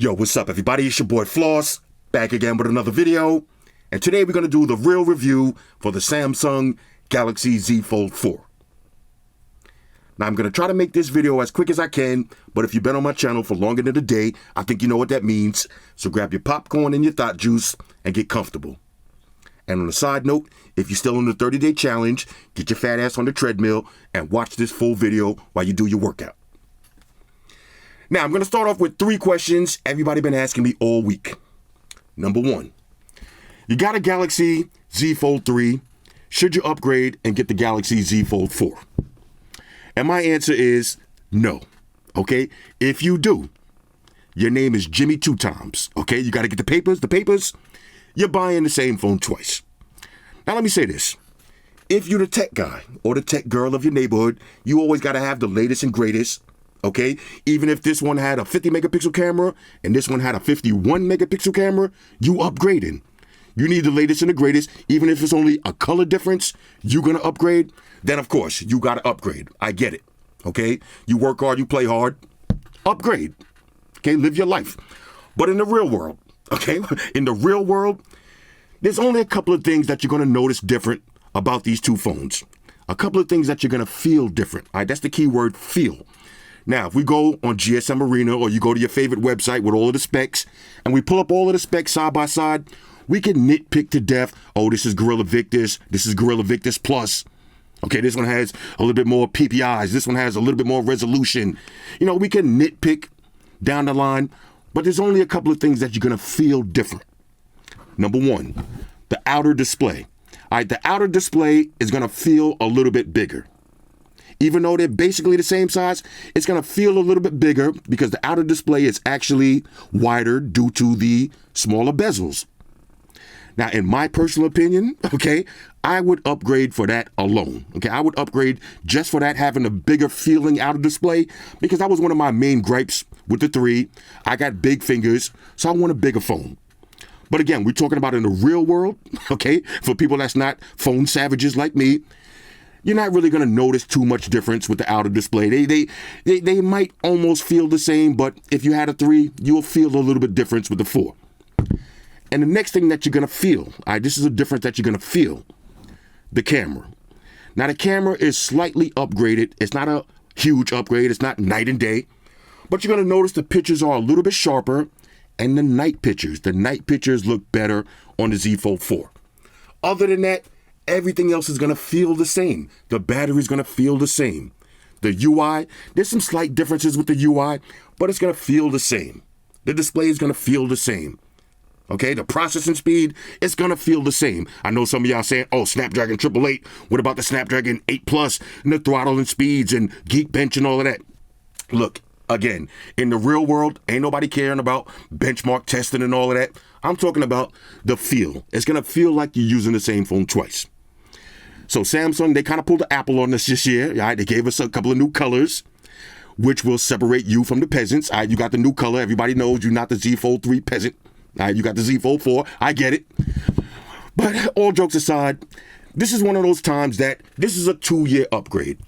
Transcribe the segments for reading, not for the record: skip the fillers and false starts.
Yo, what's up everybody? It's your boy Floss, back again with another video. And today we're going to do the real review for the Samsung Galaxy Z Fold 4. Now I'm going to try to make this video as quick as I can, but if you've been on my channel for longer than a day, I think you know what that means. So grab your popcorn and your thought juice and get comfortable. And on a side note, if you're still on the 30-day challenge, get your fat ass on the treadmill and watch this full video while you do your workout. Now, I'm going to start off with 3 questions everybody been asking me all week. Number 1, you got a Galaxy Z Fold 3. Should you upgrade and get the Galaxy Z Fold 4? And my answer is no. Okay? If you do, your name is Jimmy 2 times. Okay? You got to get the papers. You're buying the same phone twice. Now, let me say this. If you're the tech guy or the tech girl of your neighborhood, you always got to have the latest and greatest. Okay, even if this one had a 50 megapixel camera and this one had a 51 megapixel camera, you upgrading. You need the latest and the greatest. Even if it's only a color difference, you're going to upgrade. Then, of course, you got to upgrade. I get it. Okay, you work hard, you play hard, upgrade. Okay, live your life. But in the real world, okay, in the real world, there's only a couple of things that you're going to notice different about these 2 phones. A couple of things that you're going to feel different. All right, that's the key word, feel. Now, if we go on GSM Arena or you go to your favorite website with all of the specs and we pull up all of the specs side by side, we can nitpick to death. Oh, this is Gorilla Victus. This is Gorilla Victus Plus. Okay, this one has a little bit more PPIs. This one has a little bit more resolution. You know, we can nitpick down the line, but there's only a couple of things that you're going to feel different. Number 1, the outer display. All right, the outer display is going to feel a little bit bigger. Even though they're basically the same size, it's going to feel a little bit bigger because the outer display is actually wider due to the smaller bezels. Now, in my personal opinion, okay, I would upgrade for that alone. Okay, I would upgrade just for that, having a bigger feeling outer display, because that was one of my main gripes with the 3. I got big fingers, so I want a bigger phone. But again, we're talking about in the real world, okay, for people that's not phone savages like me. You're not really going to notice too much difference with the outer display. They might almost feel the same, but if you had a 3, you'll feel a little bit difference with the 4. And the next thing that you're going to feel, all right, this is a difference that you're going to feel, the camera. Now, the camera is slightly upgraded. It's not a huge upgrade. It's not night and day. But you're going to notice the pictures are a little bit sharper, and the night pictures look better on the Z Fold 4. Other than that, everything else is going to feel the same. The battery is going to feel the same. The UI, there's some slight differences with the UI, but it's going to feel the same. The display is going to feel the same. Okay, the processing speed is going to feel the same. I know some of y'all saying, oh, Snapdragon 888. What about the Snapdragon 8 Plus and the throttle and speeds and Geekbench and all of that? Look, again, in the real world, ain't nobody caring about benchmark testing and all of that. I'm talking about the feel. It's going to feel like you're using the same phone twice. So Samsung, they kind of pulled the apple on us this year. Right? They gave us a couple of new colors, which will separate you from the peasants. All right, you got the new color. Everybody knows you're not the Z Fold 3 peasant. All right, you got the Z Fold 4. I get it. But all jokes aside, this is one of those times that this is a 2-year upgrade.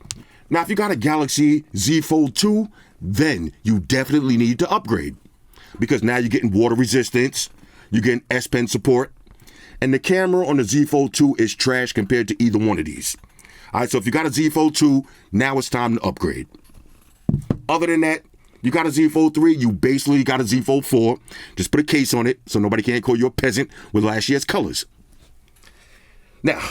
Now, if you got a Galaxy Z Fold 2, then you definitely need to upgrade, because now you're getting water resistance, you're getting S Pen support, and the camera on the Z Fold 2 is trash compared to either one of these. All right, so if you got a Z Fold 2, now it's time to upgrade. Other than that, you got a Z Fold 3, you basically got a Z Fold 4. Just put a case on it so nobody can't call you a peasant with last year's colors. Now,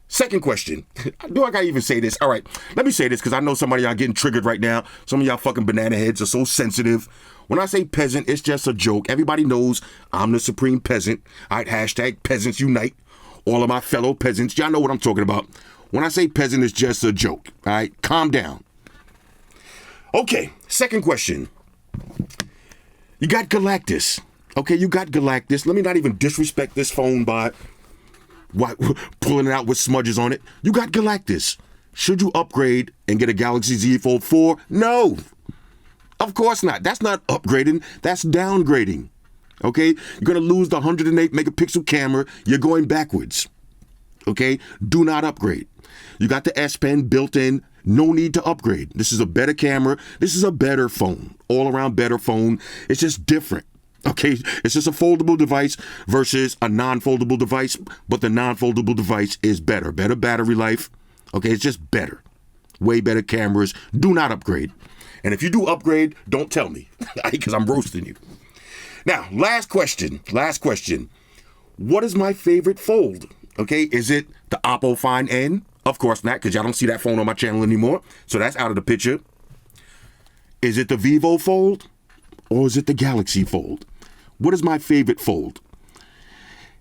second question. Do I gotta even say this? All right, let me say this because I know some of y'all getting triggered right now. Some of y'all fucking banana heads are so sensitive. When I say peasant, it's just a joke. Everybody knows I'm the supreme peasant. All right, hashtag peasants unite. All of my fellow peasants, y'all know what I'm talking about. When I say peasant, it's just a joke. All right, calm down. Okay, second question. You got Galactus. Okay, you got Galactus. Let me not even disrespect this phone by pulling it out with smudges on it. You got Galactus. Should you upgrade and get a Galaxy Z Fold 4? No. Of course not. That's not upgrading. That's downgrading. Okay? You're going to lose the 108 megapixel camera. You're going backwards. Okay? Do not upgrade. You got the S Pen built in. No need to upgrade. This is a better camera. This is a better phone. All around better phone. It's just different. Okay, it's just a foldable device versus a non-foldable device, but the non-foldable device is better. Better battery life. Okay, it's just better. Way better cameras. Do not upgrade. And if you do upgrade, don't tell me, because I'm roasting you. Now, last question. What is my favorite fold? Okay, is it the Oppo Find N? Of course not, because y'all don't see that phone on my channel anymore. So that's out of the picture. Is it the Vivo Fold? Or is it the Galaxy Fold? What is my favorite fold?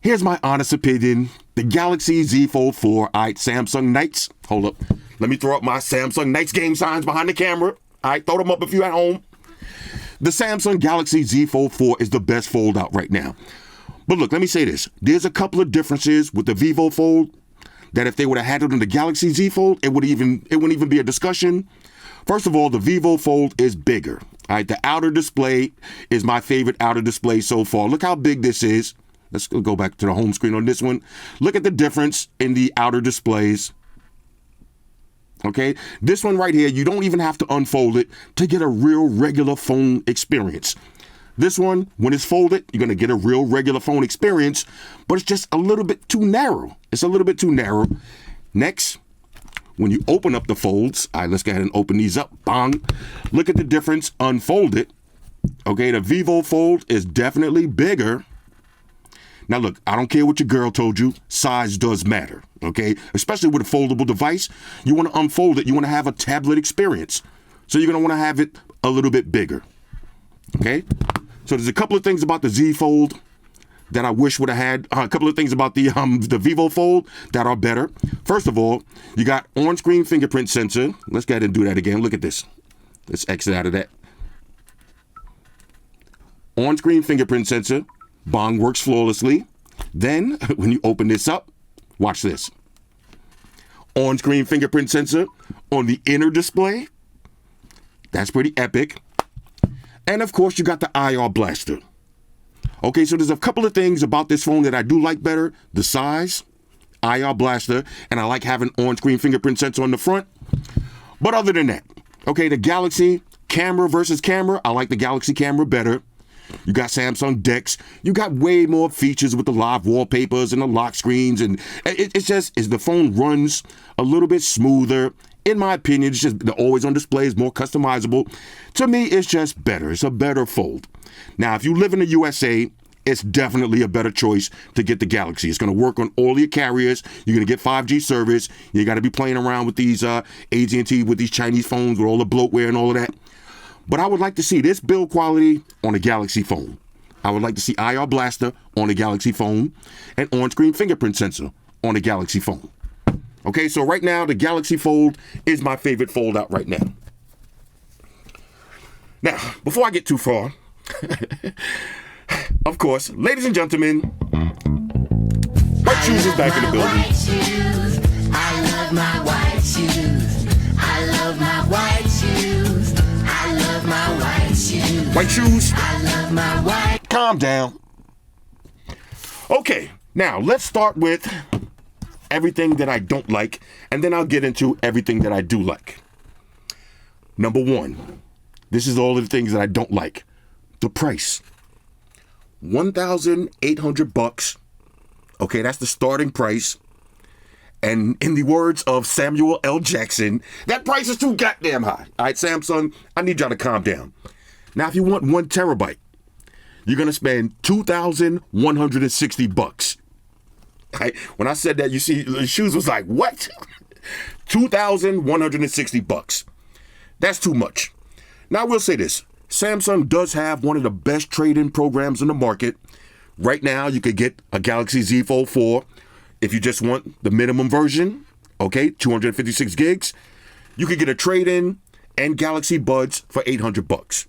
Here's my honest opinion. The Galaxy Z Fold 4. All right, Samsung Knights. Hold up. Let me throw up my Samsung Knights game signs behind the camera. All right, throw them up if you're at home. The Samsung Galaxy Z Fold 4 is the best fold out right now. But look, let me say this. There's a couple of differences with the Vivo Fold that if they would have had it on the Galaxy Z Fold, it wouldn't even be a discussion. First of all, the Vivo Fold is bigger. All right, the outer display is my favorite outer display so far. Look how big this is. Let's go back to the home screen on this one. Look at the difference in the outer displays. Okay, this one right here, you don't even have to unfold it to get a real regular phone experience. This one, when it's folded, you're going to get a real regular phone experience, but it's just a little bit too narrow. It's a little bit too narrow. Next, when you open up the folds, all right, let's go ahead and open these up. Bang. Look at the difference unfolded. Okay, the Vivo Fold is definitely bigger. Now look, I don't care what your girl told you, size does matter, okay? Especially with a foldable device, you want to unfold it, you want to have a tablet experience. So you're going to want to have it a little bit bigger, okay? So there's a couple of things about the Z Fold that I wish would have had, a couple of things about the Vivo Fold that are better. First of all, you got on-screen fingerprint sensor. Let's go ahead and do that again. Look at this. Let's exit out of that. On-screen fingerprint sensor. Bong works flawlessly. Then, when you open this up, watch this. On-screen fingerprint sensor on the inner display. That's pretty epic. And of course, you got the IR blaster. Okay, so there's a couple of things about this phone that I do like better. The size, IR blaster, and I like having on-screen fingerprint sensor on the front. But other than that, okay, the Galaxy camera versus camera, I like the Galaxy camera better. You got Samsung DeX. You got way more features with the live wallpapers and the lock screens. And it's just, the phone runs a little bit smoother. In my opinion, it's just the always on display is more customizable. To me, it's just better. It's a better fold. Now, if you live in the USA, it's definitely a better choice to get the Galaxy. It's going to work on all your carriers. You're going to get 5G service. You got to be playing around with these AT&T, with these Chinese phones, with all the bloatware and all of that. But I would like to see this build quality on a Galaxy phone. I would like to see IR blaster on a Galaxy phone and on-screen fingerprint sensor on a Galaxy phone. Okay, so right now, the Galaxy Fold is my favorite fold out right now. Now, before I get too far, of course, ladies and gentlemen, White Shoes is back in the building. White shoes. I love my white shoes. I love my white shoes. I love my white shoes. White shoes. I love my white. Calm down. Okay, now let's start with everything that I don't like, and then I'll get into everything that I do like. Number one, this is all of the things that I don't like. The price. $1,800. Okay, that's the starting price. And in the words of Samuel L. Jackson, that price is too goddamn high. All right, Samsung, I need y'all to calm down. Now, if you want 1 terabyte, you're going to spend $2,160. Right? When I said that, you see, the shoes was like, what? $2,160. That's too much. Now, I will say this. Samsung does have one of the best trade-in programs in the market. Right now, you could get a Galaxy Z Fold 4 if you just want the minimum version, okay, 256 gigs. You could get a trade-in and Galaxy Buds for $800.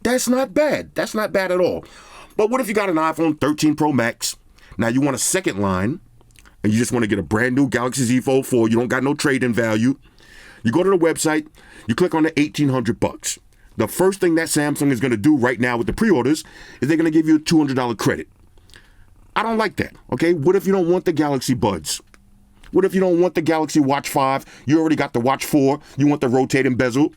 That's not bad. That's not bad at all. But what if you got an iPhone 13 Pro Max? Now you want a second line, and you just want to get a brand new Galaxy Z Fold 4. You don't got no trade-in value. You go to the website, you click on the $1,800. The first thing that Samsung is going to do right now with the pre-orders is they're going to give you a $200 credit. I don't like that, okay? What if you don't want the Galaxy Buds? What if you don't want the Galaxy Watch 5? You already got the Watch 4. You want the rotating bezel.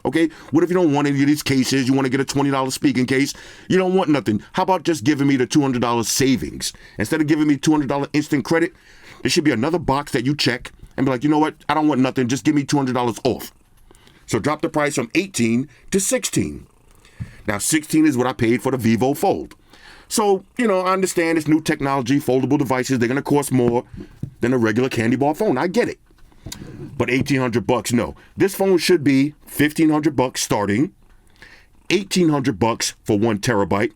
Okay? What if you don't want any of these cases? You want to get a $20 speaking case? You don't want nothing. How about just giving me the $200 savings? Instead of giving me $200 instant credit, there should be another box that you check and be like, you know what? I don't want nothing. Just give me $200 off. So drop the price from 18 to 16. Now, 16 is what I paid for the Vivo Fold. So, I understand it's new technology, foldable devices. They're going to cost more than a regular candy bar phone. I get it. But $1,800, no. This phone should be $1,500 starting, $1,800 for 1 terabyte,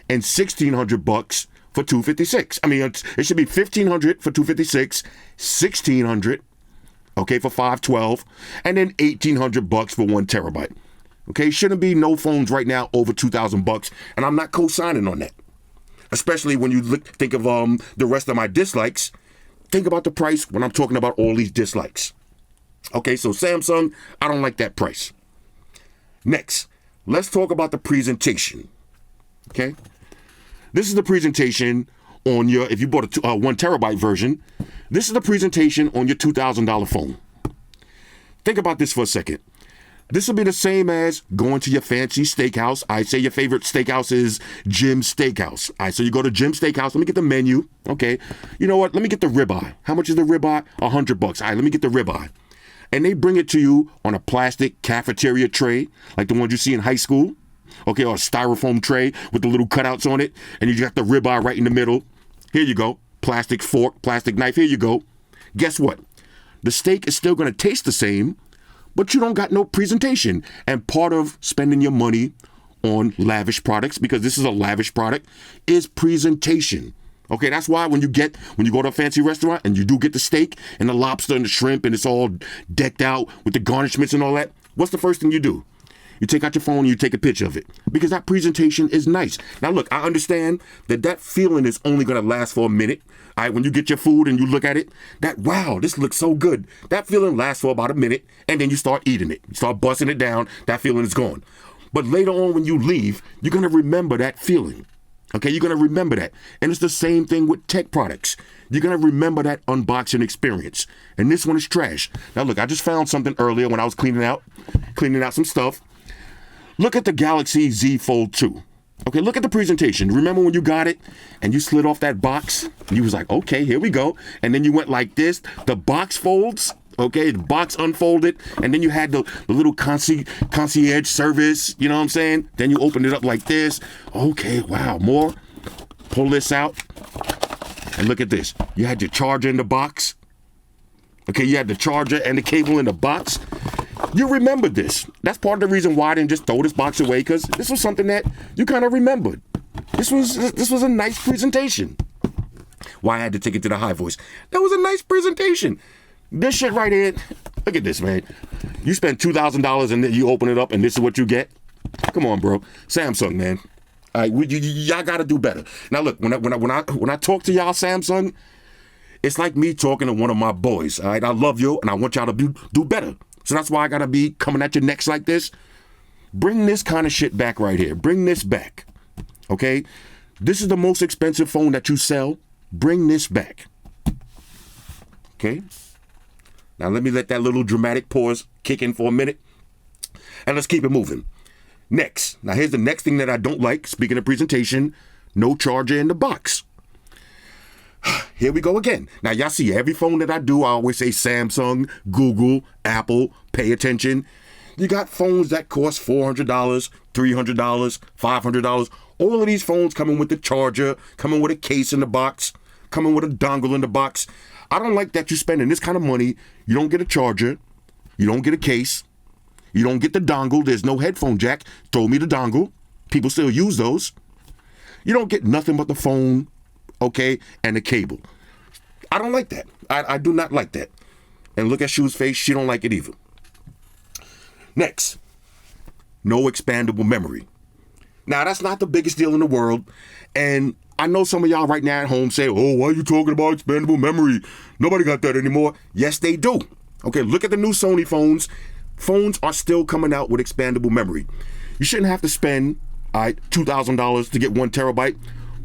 and $1,600 for 256. I mean, it should be $1,500 for 256, $1,600, okay, for 512, and then $1,800 for 1 terabyte. Okay, shouldn't be no phones right now over $2,000, and I'm not co-signing on that. Especially when you think of the rest of my dislikes. Think about the price when I'm talking about all these dislikes. Okay, so Samsung, I don't like that price. Next, let's talk about the presentation. Okay, this is the presentation on your, if you bought a 1 terabyte version, this is the presentation on your $2,000 phone. Think about this for a second. This will be the same as going to your fancy steakhouse. I say your favorite steakhouse is Jim's Steakhouse. All right, so you go to Jim's Steakhouse. Let me get the menu. Okay, you know what? Let me get the ribeye. How much is the ribeye? $100. All right, let me get the ribeye. And they bring it to you on a plastic cafeteria tray, like the ones you see in high school. Okay, or a styrofoam tray with the little cutouts on it. And you got the ribeye right in the middle. Here you go. Plastic fork, plastic knife. Here you go. Guess what? The steak is still going to taste the same, but you don't got no presentation. And part of spending your money on lavish products, because this is a lavish product, is presentation. Okay, that's why when you go to a fancy restaurant and you do get the steak and the lobster and the shrimp and it's all decked out with the garnishments and all that, what's the first thing you do? You take out your phone and you take a picture of it, because that presentation is nice. Now look, I understand that feeling is only going to last for a minute. All right, when you get your food and you look at it, wow, this looks so good. That feeling lasts for about a minute, and then you start eating it. You start busting it down, that feeling is gone. But later on when you leave, you're going to remember that feeling. Okay, you're going to remember that. And it's the same thing with tech products. You're going to remember that unboxing experience. And this one is trash. Now look, I just found something earlier when I was cleaning out some stuff. Look at the Galaxy Z Fold 2. Okay, look at the presentation. Remember when you got it and you slid off that box? And you was like, okay, here we go. And then you went like this. The box folds. Okay, the box unfolded. And then you had the little concierge service. You know what I'm saying? Then you opened it up like this. Okay, wow, more. Pull this out. And look at this. You had your charger in the box. Okay, you had the charger and the cable in the box. You remembered this. That's part of the reason why I didn't just throw this box away, because this was something that you kind of remembered. This was a nice presentation. Why I had to take it to the high voice. That was a nice presentation. This shit right here, look at this, man. You spend $2,000 and then you open it up and this is what you get? Come on, bro. Samsung, man. All right, y'all got to do better. Now, look, when I talk to y'all Samsung, it's like me talking to one of my boys. All right, I love you and I want y'all to do better. So that's why I got to be coming at your necks like this. Bring this kind of shit back right here. Bring this back. Okay? This is the most expensive phone that you sell. Bring this back. Okay? Now let me let that little dramatic pause kick in for a minute. And let's keep it moving. Next. Now here's the next thing that I don't like. Speaking of presentation, no charger in the box. Here we go again. Now, y'all see every phone that I do, I always say Samsung, Google, Apple, pay attention. You got phones that cost $400, $300, $500. All of these phones coming with the charger, coming with a case in the box, coming with a dongle in the box. I don't like that you're spending this kind of money. You don't get a charger. You don't get a case. You don't get the dongle. There's no headphone jack. Throw me the dongle. People still use those. You don't get nothing but the phone, okay, and the cable. I don't like that. I do not like that. And look at Shu's face. She don't like it either. Next, no expandable memory. Now, that's not the biggest deal in the world. And I know some of y'all right now at home say, oh, why are you talking about expandable memory? Nobody got that anymore. Yes, they do. Okay, look at the new Sony phones. Phones are still coming out with expandable memory. You shouldn't have to spend $2,000 to get 1 terabyte.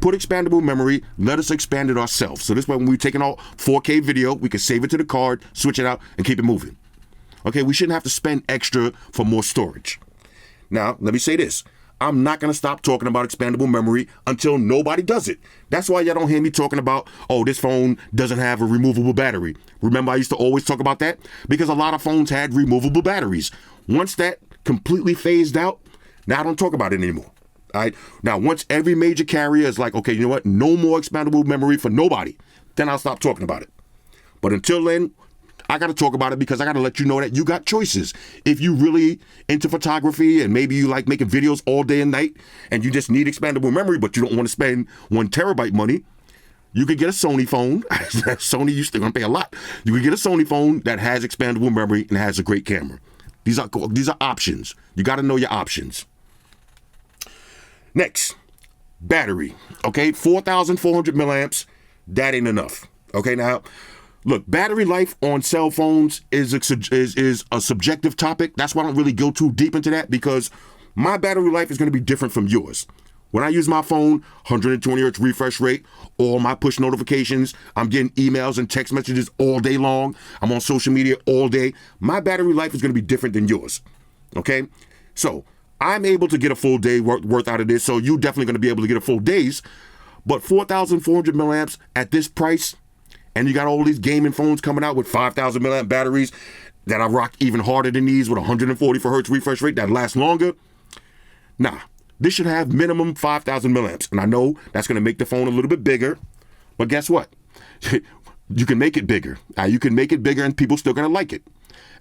put expandable memory, let us expand it ourselves. So this way, when we're taking out 4K video, we can save it to the card, switch it out, and keep it moving. Okay, we shouldn't have to spend extra for more storage. Now, let me say this. I'm not going to stop talking about expandable memory until nobody does it. That's why y'all don't hear me talking about, oh, this phone doesn't have a removable battery. Remember, I used to always talk about that? Because a lot of phones had removable batteries. Once that completely phased out, now I don't talk about it anymore. All right. Now, once every major carrier is like, okay, you know what? No more expandable memory for nobody. Then I'll stop talking about it. But until then, I got to talk about it because I got to let you know that you got choices. If you really into photography and maybe you like making videos all day and night and you just need expandable memory, but you don't want to spend 1 terabyte money, you could get a Sony phone. Sony, you're still going to pay a lot. You could get a Sony phone that has expandable memory and has a great camera. These are options. You got to know your options. Next, battery. Okay, 4,400 milliamps. That ain't enough. Okay, now, look, battery life on cell phones is a subjective topic. That's why I don't really go too deep into that because my battery life is going to be different from yours. When I use my phone, 120 hertz refresh rate, all my push notifications, I'm getting emails and text messages all day long. I'm on social media all day. My battery life is going to be different than yours. Okay, so I'm able to get a full day worth out of this, so you're definitely going to be able to get a full day's. But 4,400 milliamps at this price, and you got all these gaming phones coming out with 5,000 milliamp batteries that I rock even harder than these with 144 hertz refresh rate that lasts longer. Nah, this should have minimum 5,000 milliamps. And I know that's going to make the phone a little bit bigger, but guess what? You can make it bigger. You can make it bigger and people still going to like it.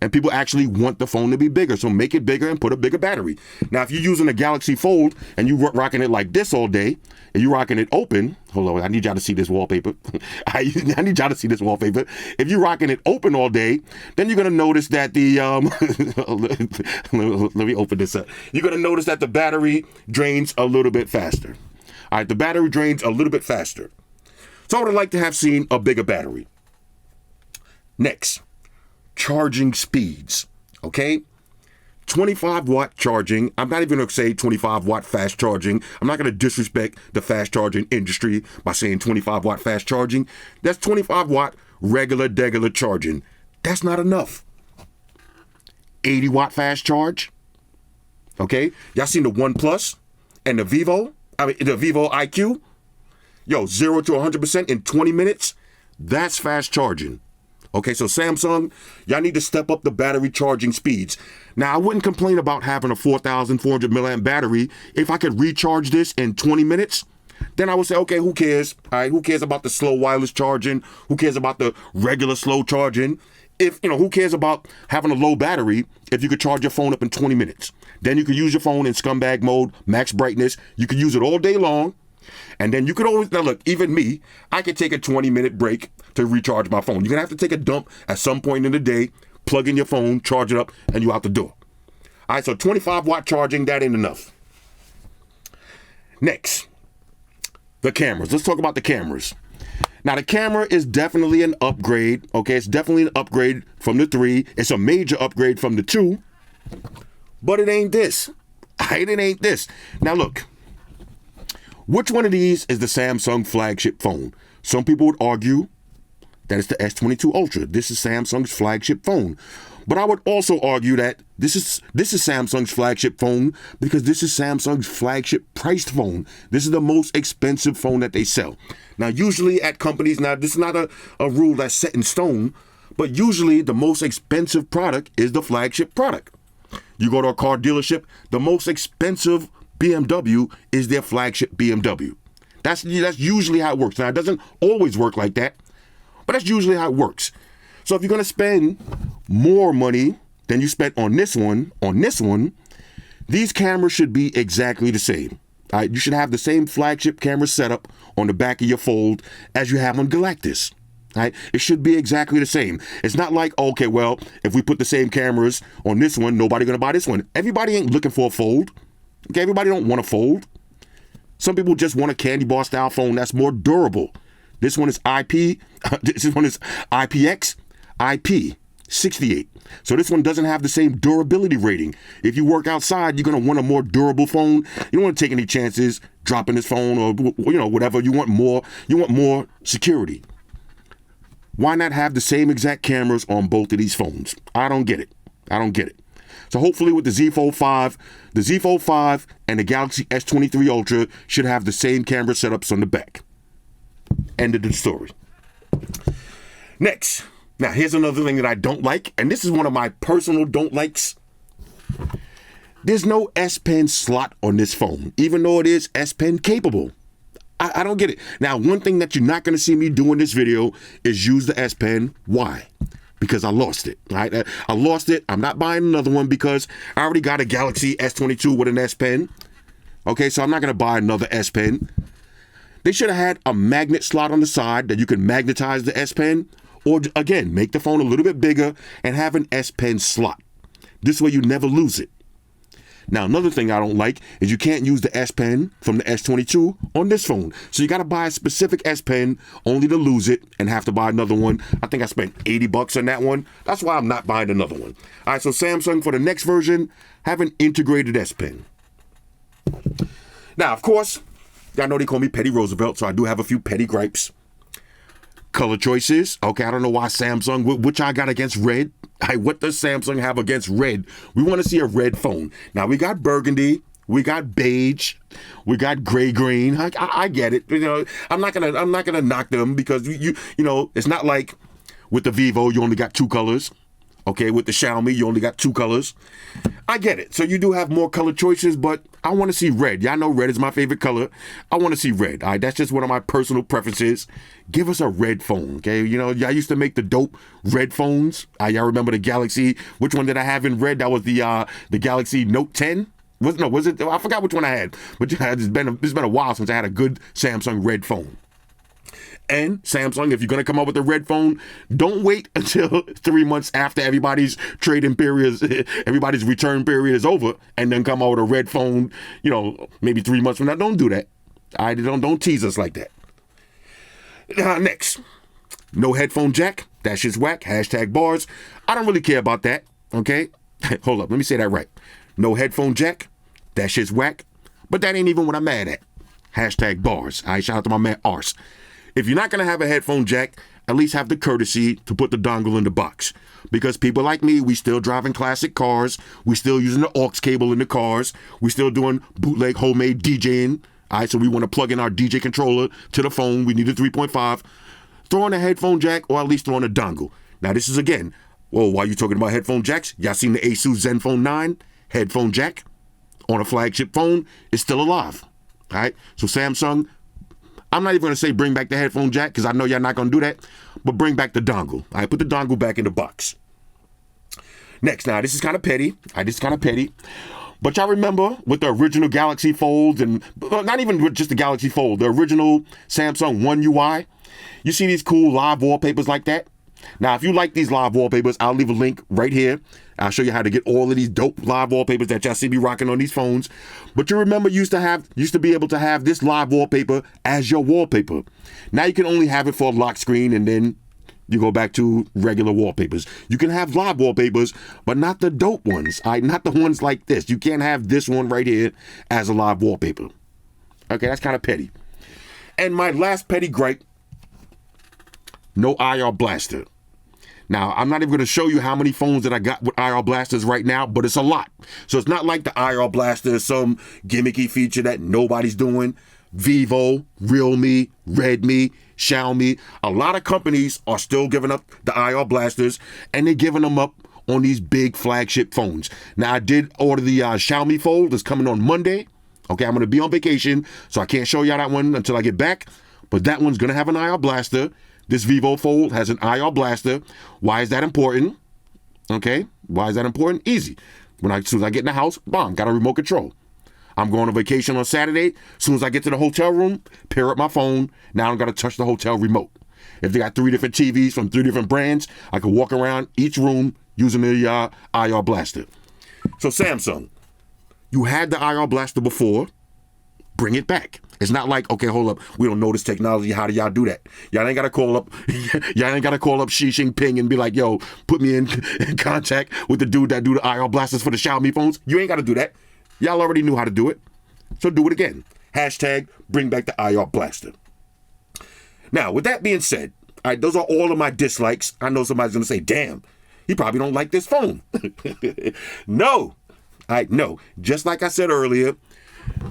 And people actually want the phone to be bigger. So make it bigger and put a bigger battery. Now, if you're using a Galaxy Fold and you're rocking it like this all day and you're rocking it open, hold on, I need y'all to see this wallpaper. I need y'all to see this wallpaper. If you're rocking it open all day, then you're going to notice that the, let me open this up. You're going to notice that the battery drains a little bit faster. All right, the battery drains a little bit faster. So I would have liked to have seen a bigger battery. Next. Charging speeds, okay? 25 watt charging. I'm not even going to say 25 watt fast charging. I'm not going to disrespect the fast charging industry by saying 25 watt fast charging. That's 25 watt regular charging. That's not enough. 80 watt fast charge, okay? Y'all seen the OnePlus and the Vivo IQ? Yo, 0 to 100% in 20 minutes. That's fast charging. Okay, so Samsung, y'all need to step up the battery charging speeds. Now, I wouldn't complain about having a 4,400 milliamp battery. If I could recharge this in 20 minutes, then I would say, okay, who cares? All right, who cares about the slow wireless charging? Who cares about the regular slow charging? Who cares about having a low battery if you could charge your phone up in 20 minutes? Then you could use your phone in scumbag mode, max brightness. You could use it all day long. And then you could always, now look, even me, I could take a 20-minute break to recharge my phone. You're going to have to take a dump at some point in the day, plug in your phone, charge it up, and you're out the door. All right, so 25 watt charging, that ain't enough. Next, the cameras. Let's talk about the cameras. Now, the camera is definitely an upgrade, okay? It's definitely an upgrade from the 3. It's a major upgrade from the 2, but it ain't this. It ain't this. Now, look. Which one of these is the Samsung flagship phone? Some people would argue that it's the S22 Ultra. This is Samsung's flagship phone. But I would also argue that this is Samsung's flagship phone because this is Samsung's flagship priced phone. This is the most expensive phone that they sell. Now, usually at companies, now this is not a rule that's set in stone, but usually the most expensive product is the flagship product. You go to a car dealership, the most expensive BMW is their flagship BMW. That's usually how it works. Now, it doesn't always work like that, but that's usually how it works. So if you're going to spend more money than you spent on this one, these cameras should be exactly the same. All right, you should have the same flagship camera setup on the back of your Fold as you have on Galactus. All right, it should be exactly the same. It's not like, okay, well, if we put the same cameras on this one, nobody going to buy this one. Everybody ain't looking for a Fold. Okay, everybody don't want a Fold. Some people just want a candy bar style phone that's more durable. This one is IP. This one is IPX. IP. 68. So this one doesn't have the same durability rating. If you work outside, you're going to want a more durable phone. You don't want to take any chances dropping this phone or, whatever. You want more security. Why not have the same exact cameras on both of these phones? I don't get it. So hopefully with the Z Fold 5 and the Galaxy S23 Ultra should have the same camera setups on the back. End of the story. Next. Now, here's another thing that I don't like, and this is one of my personal don't likes. There's no S Pen slot on this phone, even though it is S Pen capable. I don't get it. Now, one thing that you're not going to see me do in this video is use the S Pen. Why? Because I lost it, right? I lost it. I'm not buying another one because I already got a Galaxy S22 with an S Pen. Okay, so I'm not going to buy another S Pen. They should have had a magnet slot on the side that you can magnetize the S Pen. Or, again, make the phone a little bit bigger and have an S Pen slot. This way you never lose it. Now, another thing I don't like is you can't use the S Pen from the S22 on this phone. So you got to buy a specific S Pen only to lose it and have to buy another one. I think I spent $80 on that one. That's why I'm not buying another one. All right, so Samsung, for the next version, have an integrated S Pen. Now, of course, y'all know they call me Petty Roosevelt, so I do have a few petty gripes. Color choices. Okay, I don't know why Samsung, which I got against red. What does Samsung have against red? We want to see a red phone. Now, we got burgundy, we got beige, we got gray green. I get it. I'm not gonna knock them because it's not like with the Vivo you only got two colors. Okay, with the Xiaomi you only got two colors. I get it. So you do have more color choices, but I want to see red. Y'all know red is my favorite color. I want to see red. All right, that's just one of my personal preferences. Give us a red phone, okay? Y'all used to make the dope red phones. Y'all remember the Galaxy? Which one did I have in red? That was the Galaxy Note 10. Was it? I forgot which one I had. But it's been a while since I had a good Samsung red phone. And Samsung, if you're going to come up with a red phone, don't wait until 3 months after everybody's return period is over and then come out with a red phone, maybe 3 months from now. Don't do that. Don't tease us like that. Next, no headphone jack. That shit's whack. #bars. I don't really care about that. Okay? Hold up. Let me say that right. No headphone jack. That shit's whack. But that ain't even what I'm mad at. #bars. All right, shout out to my man Ars. If you're not going to have a headphone jack, at least have the courtesy to put the dongle in the box. Because people like me, we still driving classic cars. We still using the aux cable in the cars. We still doing bootleg homemade DJing. All right, so we want to plug in our DJ controller to the phone. We need a 3.5. Throw in a headphone jack or at least throw in a dongle. Now, this is, again, while you're talking about headphone jacks, y'all seen the Asus Zenfone 9 headphone jack on a flagship phone? It's still alive. All right, so Samsung, I'm not even going to say bring back the headphone jack because I know y'all not going to do that, but bring back the dongle. All right, put the dongle back in the box. Next, now, this is kind of petty. But y'all remember with the original Galaxy Folds and not even with just the Galaxy Fold, the original Samsung One UI, you see these cool live wallpapers like that? Now, if you like these live wallpapers, I'll leave a link right here. I'll show you how to get all of these dope live wallpapers that y'all see me rocking on these phones. But you remember used to be able to have this live wallpaper as your wallpaper. Now you can only have it for a lock screen and then you go back to regular wallpapers. You can have live wallpapers, but not the dope ones. All right? Not the ones like this. You can't have this one right here as a live wallpaper. Okay, that's kind of petty. And my last petty gripe, no IR blaster. Now, I'm not even going to show you how many phones that I got with IR blasters right now, but it's a lot. So it's not like the IR blaster is some gimmicky feature that nobody's doing. Vivo, Realme, Redmi, Xiaomi, a lot of companies are still giving up the IR blasters, and they're giving them up on these big flagship phones. Now, I did order the Xiaomi Fold. It's coming on Monday. Okay, I'm going to be on vacation, so I can't show y'all that one until I get back. But that one's going to have an IR blaster. This Vivo Fold has an IR blaster. Why is that important? Okay, why is that important? Easy. As soon as I get in the house, got a remote control. I'm going on vacation on Saturday. As soon as I get to the hotel room, pair up my phone. Now I don't got to touch the hotel remote. If they got 3 different TVs from 3 different brands, I can walk around each room using the IR blaster. So Samsung, you had the IR blaster before. Bring it back. It's not like, okay, hold up, we don't know this technology. How do y'all do that? Y'all ain't got to call up, Xi Jinping and be like, yo, put me in contact with the dude that do the IR blasters for the Xiaomi phones. You ain't got to do that. Y'all already knew how to do it. So do it again. Hashtag bring back the IR blaster. Now, with that being said, all right, those are all of my dislikes. I know somebody's going to say, damn, he probably don't like this phone. No. No. Just like I said earlier,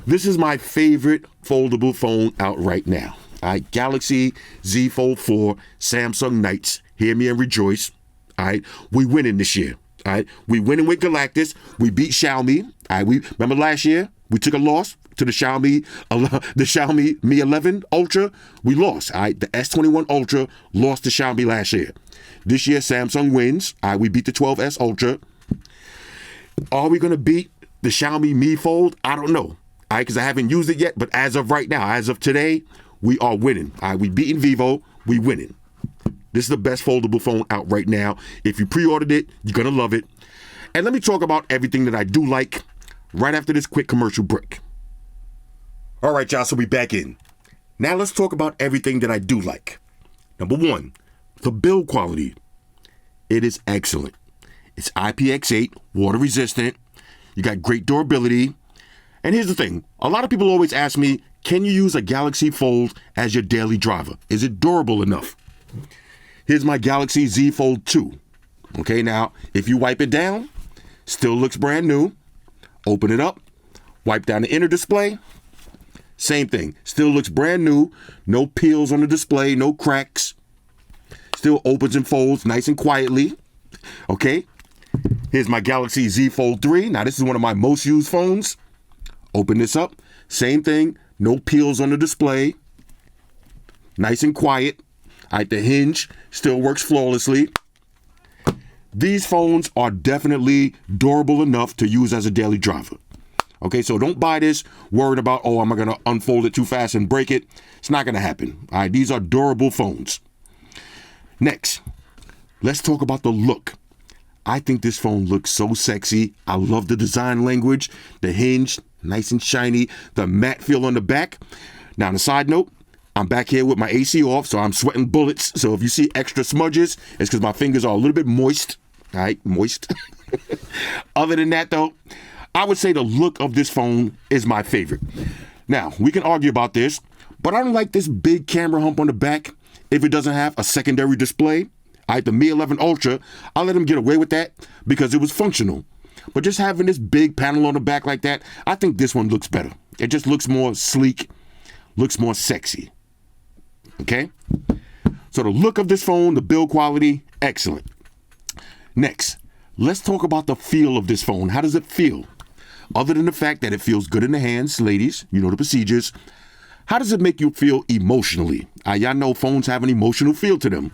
this is my favorite foldable phone out right now. All right, Galaxy Z Fold 4, Samsung Knights. Hear me and rejoice. All right, we winning this year. All right, we winning with Galactus. We beat Xiaomi. All right, we remember last year we took a loss to the Xiaomi Mi 11 Ultra. We lost. All right, the S21 Ultra lost to Xiaomi last year. This year Samsung wins. All right, we beat the 12S Ultra. Are we gonna beat the Xiaomi Mi Fold? I don't know. All right, because I haven't used it yet. But as of right now, as of today, we are winning. All right, we beating Vivo. We winning. This is the best foldable phone out right now. If you pre-ordered it, you're going to love it. And let me talk about everything that I do like right after this quick commercial break. All right, y'all, so we back in. Now let's talk about everything that I do like. Number one, the build quality. It is excellent. It's IPX8, water resistant. You got great durability. And here's the thing. A lot of people always ask me, can you use a Galaxy Fold as your daily driver? Is it durable enough? Here's my Galaxy Z Fold 2. Okay, now, if you wipe it down, still looks brand new. Open it up, wipe down the inner display. Same thing, still looks brand new. No peels on the display, no cracks. Still opens and folds nice and quietly. Okay, here's my Galaxy Z Fold 3. Now, this is one of my most used phones. Open this up, same thing, no peels on the display. Nice and quiet. All right, the hinge still works flawlessly. These phones are definitely durable enough to use as a daily driver. Okay, so don't buy this worried about, oh, am I going to unfold it too fast and break it? It's not going to happen. All right, these are durable phones. Next, let's talk about the look. I think this phone looks so sexy. I love the design language, the hinge, nice and shiny, the matte feel on the back. Now, on a side note, I'm back here with my AC off, so I'm sweating bullets. So if you see extra smudges, it's because my fingers are a little bit moist. All right, moist. Other than that, though, I would say the look of this phone is my favorite. Now, we can argue about this, but I don't like this big camera hump on the back if it doesn't have a secondary display. All right, the Mi 11 Ultra, I'll let them get away with that because it was functional. But just having this big panel on the back like that, I think this one looks better. It just looks more sleek, looks more sexy. Okay? So the look of this phone, the build quality, excellent. Next, let's talk about the feel of this phone. How does it feel? Other than the fact that it feels good in the hands, ladies, you know the procedures. How does it make you feel emotionally? Y'all know phones have an emotional feel to them.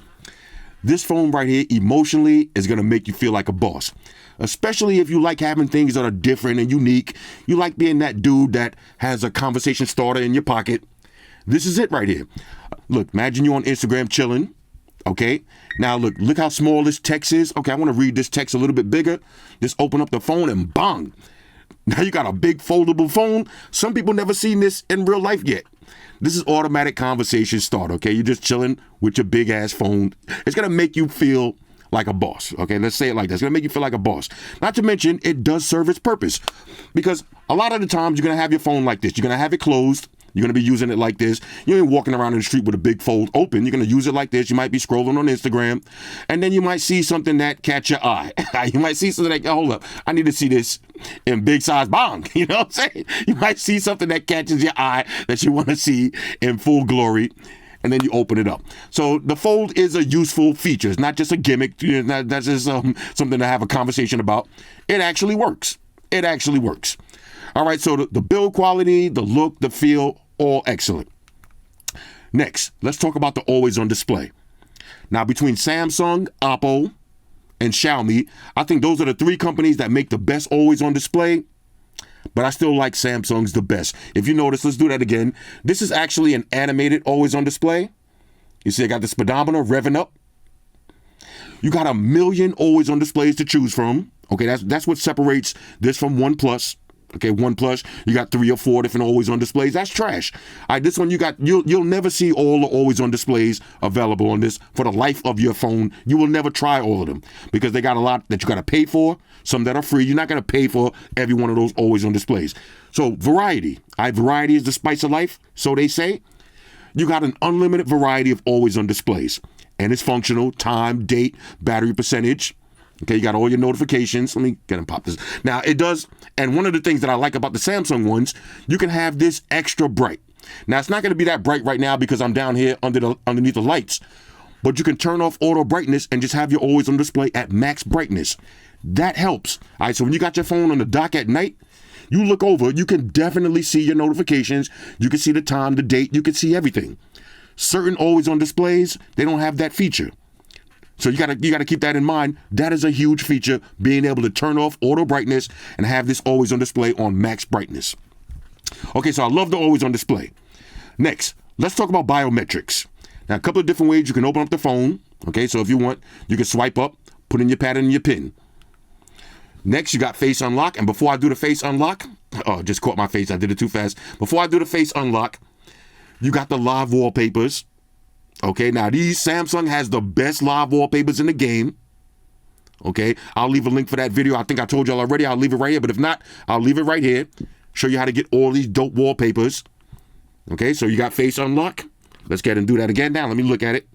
This phone right here, emotionally, is going to make you feel like a boss. Especially if you like having things that are different and unique. You like being that dude that has a conversation starter in your pocket. This is it right here. Look, imagine you on Instagram chilling. Okay. Now look how small this text is. Okay, I want to read this text a little bit bigger. Just open up the phone and bang. Now you got a big foldable phone. Some people never seen this in real life yet. This is automatic conversation start. Okay, you're just chilling with your big ass phone. It's gonna make you feel like a boss. Okay, let's say it like that. It's gonna make you feel like a boss. Not to mention, it does serve its purpose because a lot of the times you're gonna have your phone like this. You're gonna have it closed. You're going to be using it like this. You ain't walking around in the street with a big fold open. You're going to use it like this. You might be scrolling on Instagram. And then you might see something that catch your eye. You might see something that, hold up, I need to see this in big size bang. You know what I'm saying? You might see something that catches your eye that you want to see in full glory. And then you open it up. So the fold is a useful feature. It's not just a gimmick. That's just something to have a conversation about. It actually works. It actually works. All right, so the build quality, the look, the feel, all excellent. Next, let's talk about the always-on display. Now, between Samsung, Oppo, and Xiaomi, I think those are the three companies that make the best always-on display, but I still like Samsung's the best. If you notice, let's do that again. This is actually an animated always-on display. You see I got the speedometer revving up. You got 1 million always-on displays to choose from. Okay, that's what separates this from OnePlus. Okay, OnePlus, you got 3 or 4 different always on displays. That's trash. All right, this one you'll never see all the always on displays available on this for the life of your phone. You will never try all of them because they got a lot that you got to pay for, some that are free. You're not going to pay for every one of those always on displays. So variety. All right, variety is the spice of life, so they say. You got an unlimited variety of always on displays, and it's functional, time, date, battery percentage. Okay, you got all your notifications. Let me get and pop this. Now, it does, and one of the things that I like about the Samsung ones, you can have this extra bright. Now, it's not going to be that bright right now because I'm down here underneath the lights, but you can turn off auto brightness and just have your always on display at max brightness. That helps. All right, so when you got your phone on the dock at night, you look over, you can definitely see your notifications. You can see the time, the date, you can see everything. Certain always on displays, they don't have that feature. So you gotta keep that in mind. That is a huge feature, being able to turn off auto brightness and have this always on display on max brightness. Okay, so I love the always on display. Next, let's talk about biometrics. Now, a couple of different ways you can open up the phone. Okay, so if you want, you can swipe up, put in your pattern and your PIN. Next, you got face unlock. And before I do the face unlock, just caught my face, I did it too fast. Before I do the face unlock, you got the live wallpapers. Okay, now Samsung has the best live wallpapers in the game. Okay, I'll leave a link for that video. I think I told y'all already. I'll leave it right here, but if not, I'll leave it right here. Show you how to get all these dope wallpapers. Okay, so you got face unlock. Let's get and do that again. Now, let me look at it.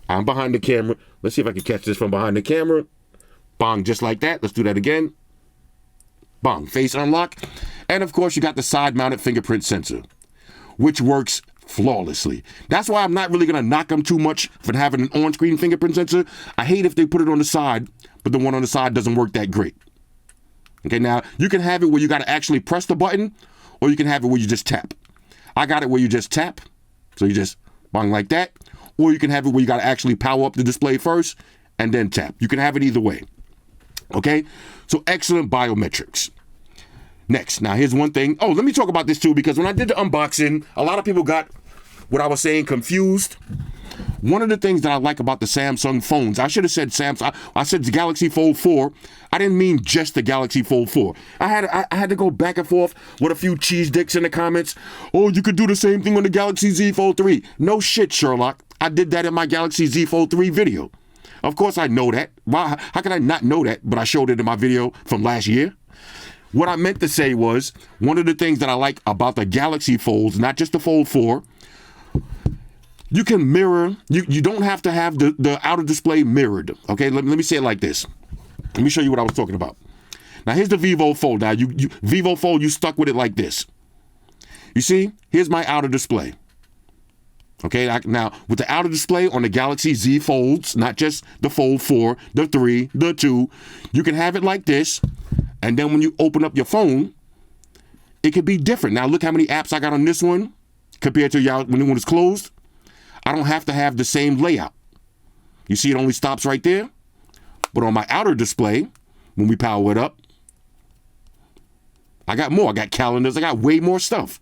I'm behind the camera. Let's see if I can catch this from behind the camera. Bong, just like that. Let's do that again. Bong, face unlock. And of course, you got the side-mounted fingerprint sensor, which works flawlessly. That's why I'm not really going to knock them too much for having an on-screen fingerprint sensor. I hate if they put it on the side, but the one on the side doesn't work that great. Okay, now you can have it where you got to actually press the button, or you can have it where you just tap. I got it where you just tap, so you just bang like that, or you can have it where you got to actually power up the display first and then tap. You can have it either way. Okay, so excellent biometrics. Next, now here's one thing. Oh, let me talk about this too, because when I did the unboxing, a lot of people got what I was saying confused. One of the things that I like about the Samsung phones, I should have said Samsung. I said the Galaxy Fold 4. I didn't mean just the Galaxy Fold 4. I had to go back and forth with a few cheese dicks in the comments. Oh, you could do the same thing on the Galaxy Z Fold 3. No shit, Sherlock. I did that in my Galaxy Z Fold 3 video. Of course I know that. Why? How can I not know that? But I showed it in my video from last year. What I meant to say was, one of the things that I like about the Galaxy Folds, not just the Fold 4, you can mirror. You don't have to have the outer display mirrored. Okay, let me say it like this. Let me show you what I was talking about. Now here's the Vivo Fold. Now Vivo Fold, you stuck with it like this. You see, here's my outer display. Okay, now with the outer display on the Galaxy Z Folds, not just the Fold 4, the 3, the 2, you can have it like this. And then when you open up your phone, it could be different. Now look how many apps I got on this one compared to y'all when it's closed. I don't have to have the same layout. You see it only stops right there. But on my outer display, when we power it up, I got more. I got calendars. I got way more stuff.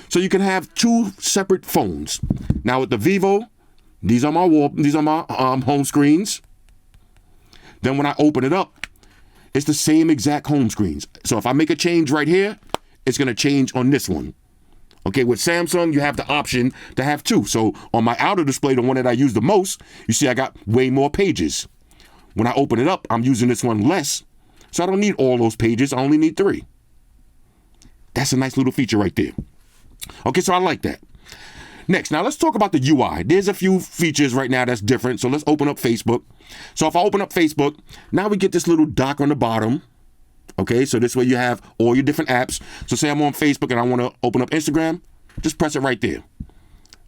So you can have 2 separate phones. Now with the Vivo, these are my home screens. Then when I open it up, it's the same exact home screens. So if I make a change right here, it's going to change on this one. Okay, with Samsung, you have the option to have 2. So on my outer display, the one that I use the most, you see I got way more pages. When I open it up, I'm using this one less. So I don't need all those pages. I only need 3. That's a nice little feature right there. Okay, so I like that. Next, now let's talk about the UI. There's a few features right now that's different. So let's open up Facebook. So if I open up Facebook, now we get this little dock on the bottom. Okay, so this way you have all your different apps. So say I'm on Facebook and I want to open up Instagram, just press it right there.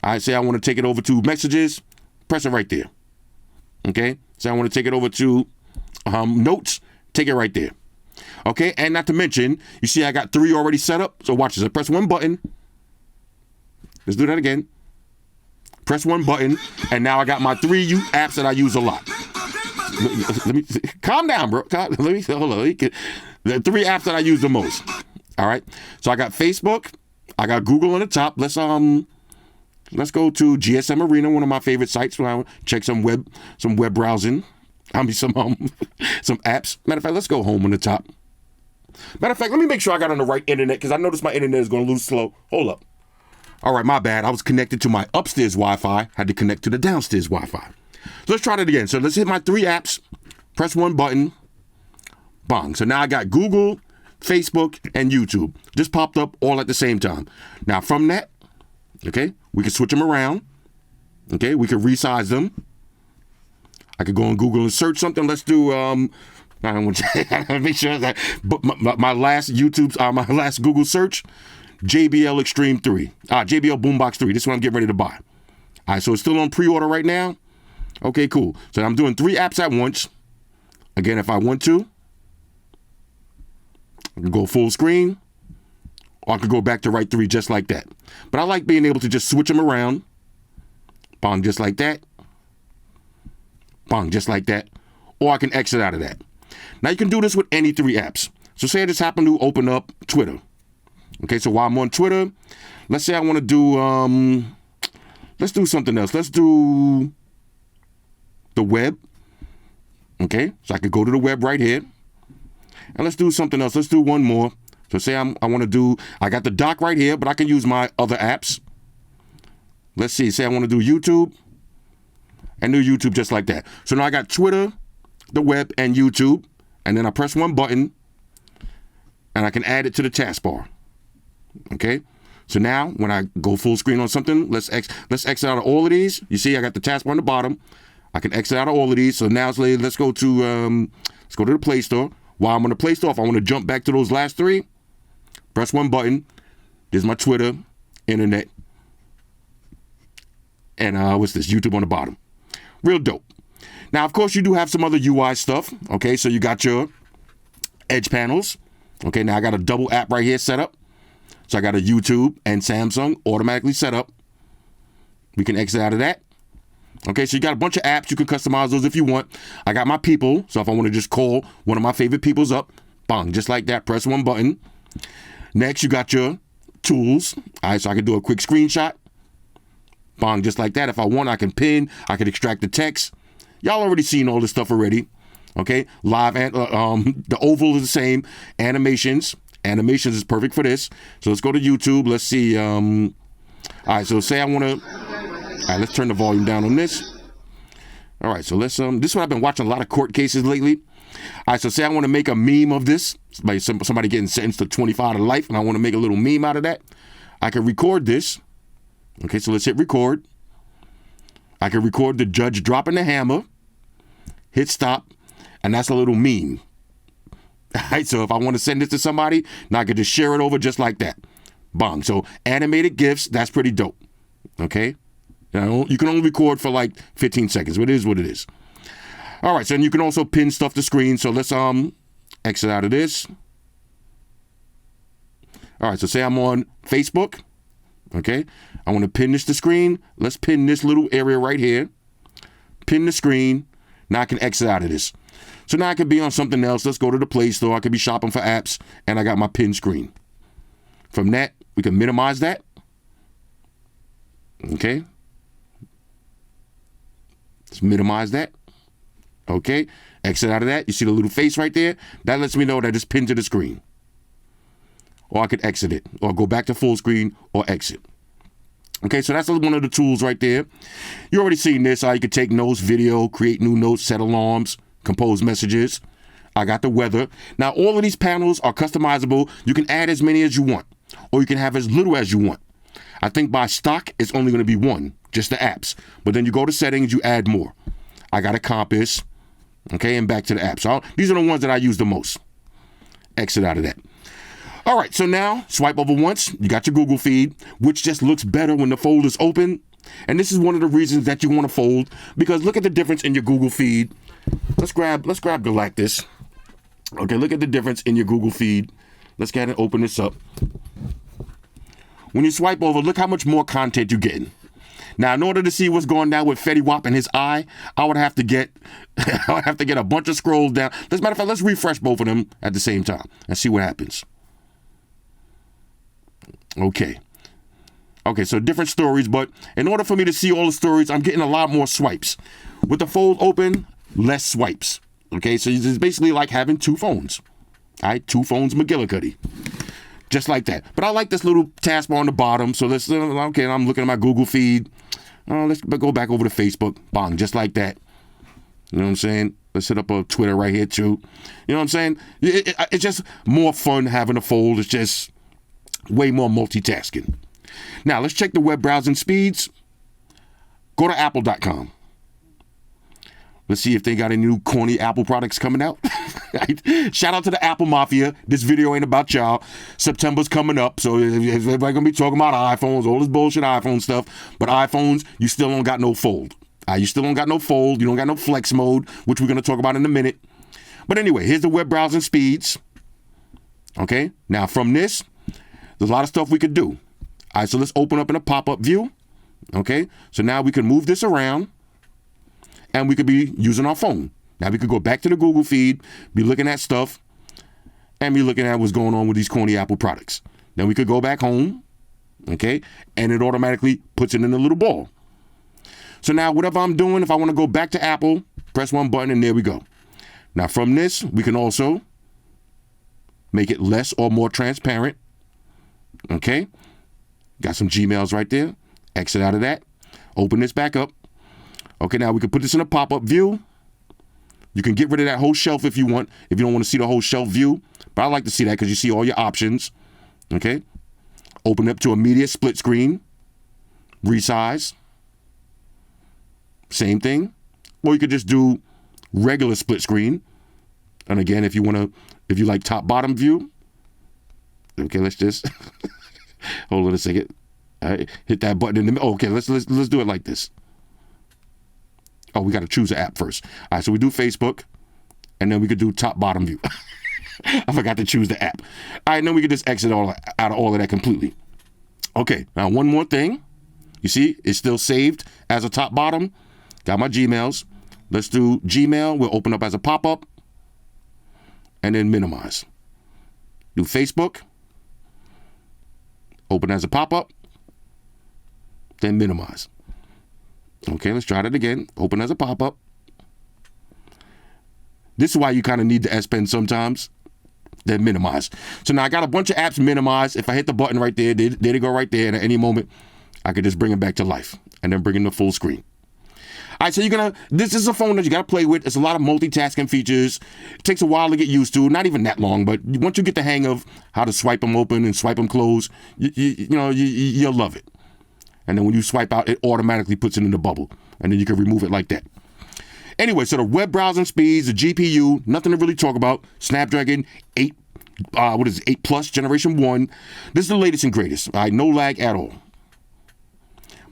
I say I want to take it over to Messages, press it right there. Okay, so I want to take it over to Notes, take it right there. Okay, and not to mention, you see I got 3 already set up. So watch this, I press one button. Let's do that again. Press one button, and now I got my 3 apps that I use a lot. Let me calm down, bro. Hold on. The 3 apps that I use the most. All right. So I got Facebook. I got Google on the top. Let's go to GSM Arena, one of my favorite sites where I check some web browsing. Some apps. Matter of fact, let's go home on the top. Matter of fact, let me make sure I got on the right internet because I noticed my internet is going to lose slow. Hold up. All right, my bad. I was connected to my upstairs Wi-Fi. Had to connect to the downstairs Wi-Fi. So let's try that again. So let's hit my 3 apps. Press 1 button. Bang. So now I got Google, Facebook, and YouTube. Just popped up all at the same time. Now from that, okay, we can switch them around. Okay, we can resize them. I could go on Google and search something. Let's do, I don't want to make sure that, but my last my last Google search, JBL Extreme 3. JBL Boombox 3. This is what I'm getting ready to buy. All right, so it's still on pre-order right now. Okay, cool. So I'm doing 3 apps at once. Again, if I want to, I can go full screen, or I could go back to right 3 just like that. But I like being able to just switch them around. Bang, just like that. Bang, just like that. Or I can exit out of that. Now you can do this with any 3 apps. So say I just happen to open up Twitter. Okay, so while I'm on Twitter, let's say I want to do, let's do something else. Let's do the web. Okay, so I could go to the web right here. And let's do something else. Let's do one more. So say I want to do, I got the dock right here, but I can use my other apps. Let's see, say I want to do YouTube. And do YouTube just like that. So now I got Twitter, the web, and YouTube. And then I press 1 button. And I can add it to the taskbar. Okay, so now when I go full screen on something, let's exit out of all of these. You see, I got the taskbar on the bottom. I can exit out of all of these. So now let's go to the Play Store. While I'm on the Play Store, if I want to jump back to those last 3, press 1 button. There's my Twitter, internet, and what's this? YouTube on the bottom. Real dope. Now, of course, you do have some other UI stuff. Okay, so you got your edge panels. Okay, now I got a double app right here set up. So I got a YouTube and Samsung automatically set up. We can exit out of that. Okay, so you got a bunch of apps. You can customize those if you want. I got my people. So if I want to just call one of my favorite peoples up, bang, just like that, press 1 button. Next, you got your tools. All right, so I can do a quick screenshot. Bang, just like that. If I want, I can pin. I can extract the text. Y'all already seen all this stuff already. Okay, live and the oval is the same. Animations is perfect for this. So let's go to YouTube. Let's see. All right, so say I want to. All right, let's turn the volume down on this. All right, so let's this is what I've been watching a lot of court cases lately. All right, so say I want to make a meme of this, like somebody getting sentenced to 25 to life, and I want to make a little meme out of that. I can record this. Okay, so let's hit record. I can record the judge dropping the hammer, hit stop, and that's a little meme. All right, so if I want to send this to somebody, now I can just share it over just like that. Bang. So animated GIFs, that's pretty dope. Okay? Now, you can only record for like 15 seconds, but it is what it is. All right, so then you can also pin stuff to screen. So let's exit out of this. All right, so say I'm on Facebook. Okay? I want to pin this to screen. Let's pin this little area right here. Pin the screen. Now I can exit out of this. So now I can be on something else. Let's go to the Play Store. I could be shopping for apps, and I got my pin screen. From that, we can minimize that. Okay. Let's minimize that. Okay. Exit out of that. You see the little face right there? That lets me know that it's pinned to the screen. Or I could exit it, or go back to full screen, or exit. Okay, so that's one of the tools right there. You already seen this. You could take notes, video, create new notes, set alarms, compose messages. I got the weather. Now, all of these panels are customizable. You can add as many as you want, or you can have as little as you want. I think by stock, it's only going to be 1, just the apps. But then you go to settings, you add more. I got a compass, okay, and back to the apps. So these are the ones that I use the most. Exit out of that. All right, so now swipe over once. You got your Google feed, which just looks better when the fold is open. And this is one of the reasons that you want to fold, because look at the difference in your Google feed. Let's grab Galactus. Okay, look at the difference in your Google feed. Let's go ahead and open this up. When you swipe over, look how much more content you're getting. Now, in order to see what's going down with Fetty Wap and his eye, I would have to get a bunch of scrolls down. As a matter of fact, let's refresh both of them at the same time and see what happens. Okay, so different stories, but in order for me to see all the stories, I'm getting a lot more swipes. With the fold open, less swipes. Okay, so it's basically like having 2 phones. All right, 2 phones McGillicuddy. Just like that. But I like this little taskbar on the bottom. So let's, okay, I'm looking at my Google feed. Let's go back over to Facebook. Bang, just like that. You know what I'm saying? Let's hit up a Twitter right here too. You know what I'm saying? It's just more fun having a fold. It's just way more multitasking. Now, let's check the web browsing speeds. Go to apple.com. Let's see if they got any new corny Apple products coming out. Shout out to the Apple Mafia. This video ain't about y'all. September's coming up, so everybody gonna be talking about iPhones, all this bullshit iPhone stuff. But iPhones, you still don't got no fold. You still don't got no fold. You don't got no flex mode, which we're gonna talk about in a minute. But anyway, here's the web browsing speeds. Okay, now from this, there's a lot of stuff we could do. All right, so let's open up in a pop-up view. Okay, so now we can move this around. And we could be using our phone. Now we could go back to the Google feed, be looking at stuff, and be looking at what's going on with these corny Apple products. Then we could go back home, okay, and it automatically puts it in a little ball. So now whatever I'm doing, if I want to go back to Apple, press one button and there we go. Now from this, we can also make it less or more transparent, okay. Got some Gmails right there. Exit out of that. Open this back up. Okay, now we can put this in a pop-up view. You can get rid of that whole shelf if you want, if you don't want to see the whole shelf view. But I like to see that because you see all your options. Okay. Open up to immediate split screen. Resize. Same thing. Or you could just do regular split screen. And again, if you like top-bottom view. Okay, let's just hold on a second. All right, hit that button in the middle. Okay, let's do it like this. Oh, we got to choose an app first. All right, so we do Facebook, and then we could do top-bottom view. I forgot to choose the app. All right, then we could just exit out of all of that completely. Okay, now one more thing. You see, it's still saved as a top-bottom. Got my Gmails. Let's do Gmail. We'll open up as a pop-up, and then minimize. Do Facebook. Open as a pop-up, then minimize. Okay, let's try that again. Open as a pop-up. This is why you kind of need the S Pen sometimes. Then minimize. So now I got a bunch of apps minimized. If I hit the button right there, there they go right there. And at any moment, I could just bring them back to life and then bring in the full screen. All right, so this is a phone that you got to play with. It's a lot of multitasking features. It takes a while to get used to. Not even that long, but once you get the hang of how to swipe them open and swipe them close, you'll love it. And then when you swipe out, it automatically puts it in the bubble. And then you can remove it like that. Anyway, so the web browsing speeds, the GPU, nothing to really talk about. Snapdragon 8 Plus Generation 1. This is the latest and greatest. All right, no lag at all.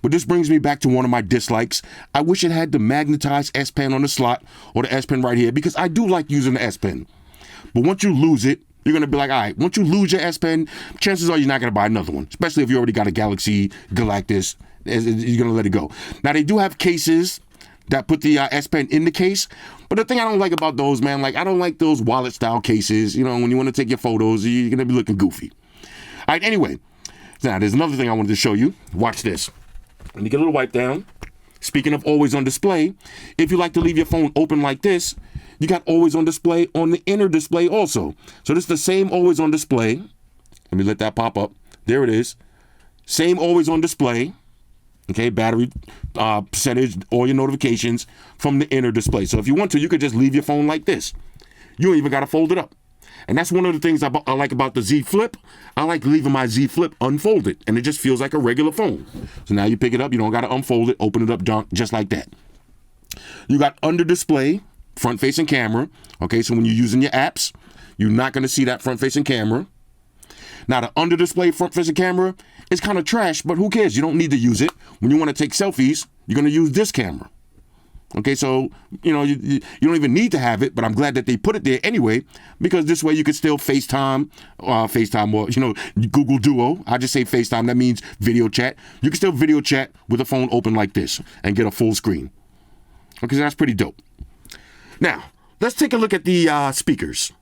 But this brings me back to one of my dislikes. I wish it had the magnetized S Pen on the slot or the S Pen right here because I do like using the S Pen. But once you lose it, you're going to be like, all right, once you lose your S Pen, chances are you're not going to buy another one, especially if you already got a Galaxy Galactus. You're going to let it go. Now, they do have cases that put the S Pen in the case. But the thing I don't like about those, man, I don't like those wallet-style cases. When you want to take your photos, you're going to be looking goofy. All right, anyway. Now, there's another thing I wanted to show you. Watch this. Let me get a little wipe down. Speaking of always on display, if you like to leave your phone open like this, you got always on display on the inner display also. So this is the same always on display. Let me let that pop up. There it is. Same always on display. Okay, battery percentage, all your notifications from the inner display. So if you want to, you could just leave your phone like this. You don't even got to fold it up. And that's one of the things I like about the Z Flip. I like leaving my Z Flip unfolded, and it just feels like a regular phone. So now you pick it up, you don't got to unfold it, open it up just like that. You got under display, front-facing camera. Okay, so when you're using your apps, you're not going to see that front-facing camera. Now, the under display front-facing camera is kind of trash, but who cares? You don't need to use it. When you want to take selfies, you're going to use this camera. Okay, so, you don't even need to have it, but I'm glad that they put it there anyway, because this way you could still FaceTime or, Google Duo. I just say FaceTime. That means video chat. You can still video chat with a phone open like this and get a full screen. Okay, so that's pretty dope. Now, let's take a look at the speakers.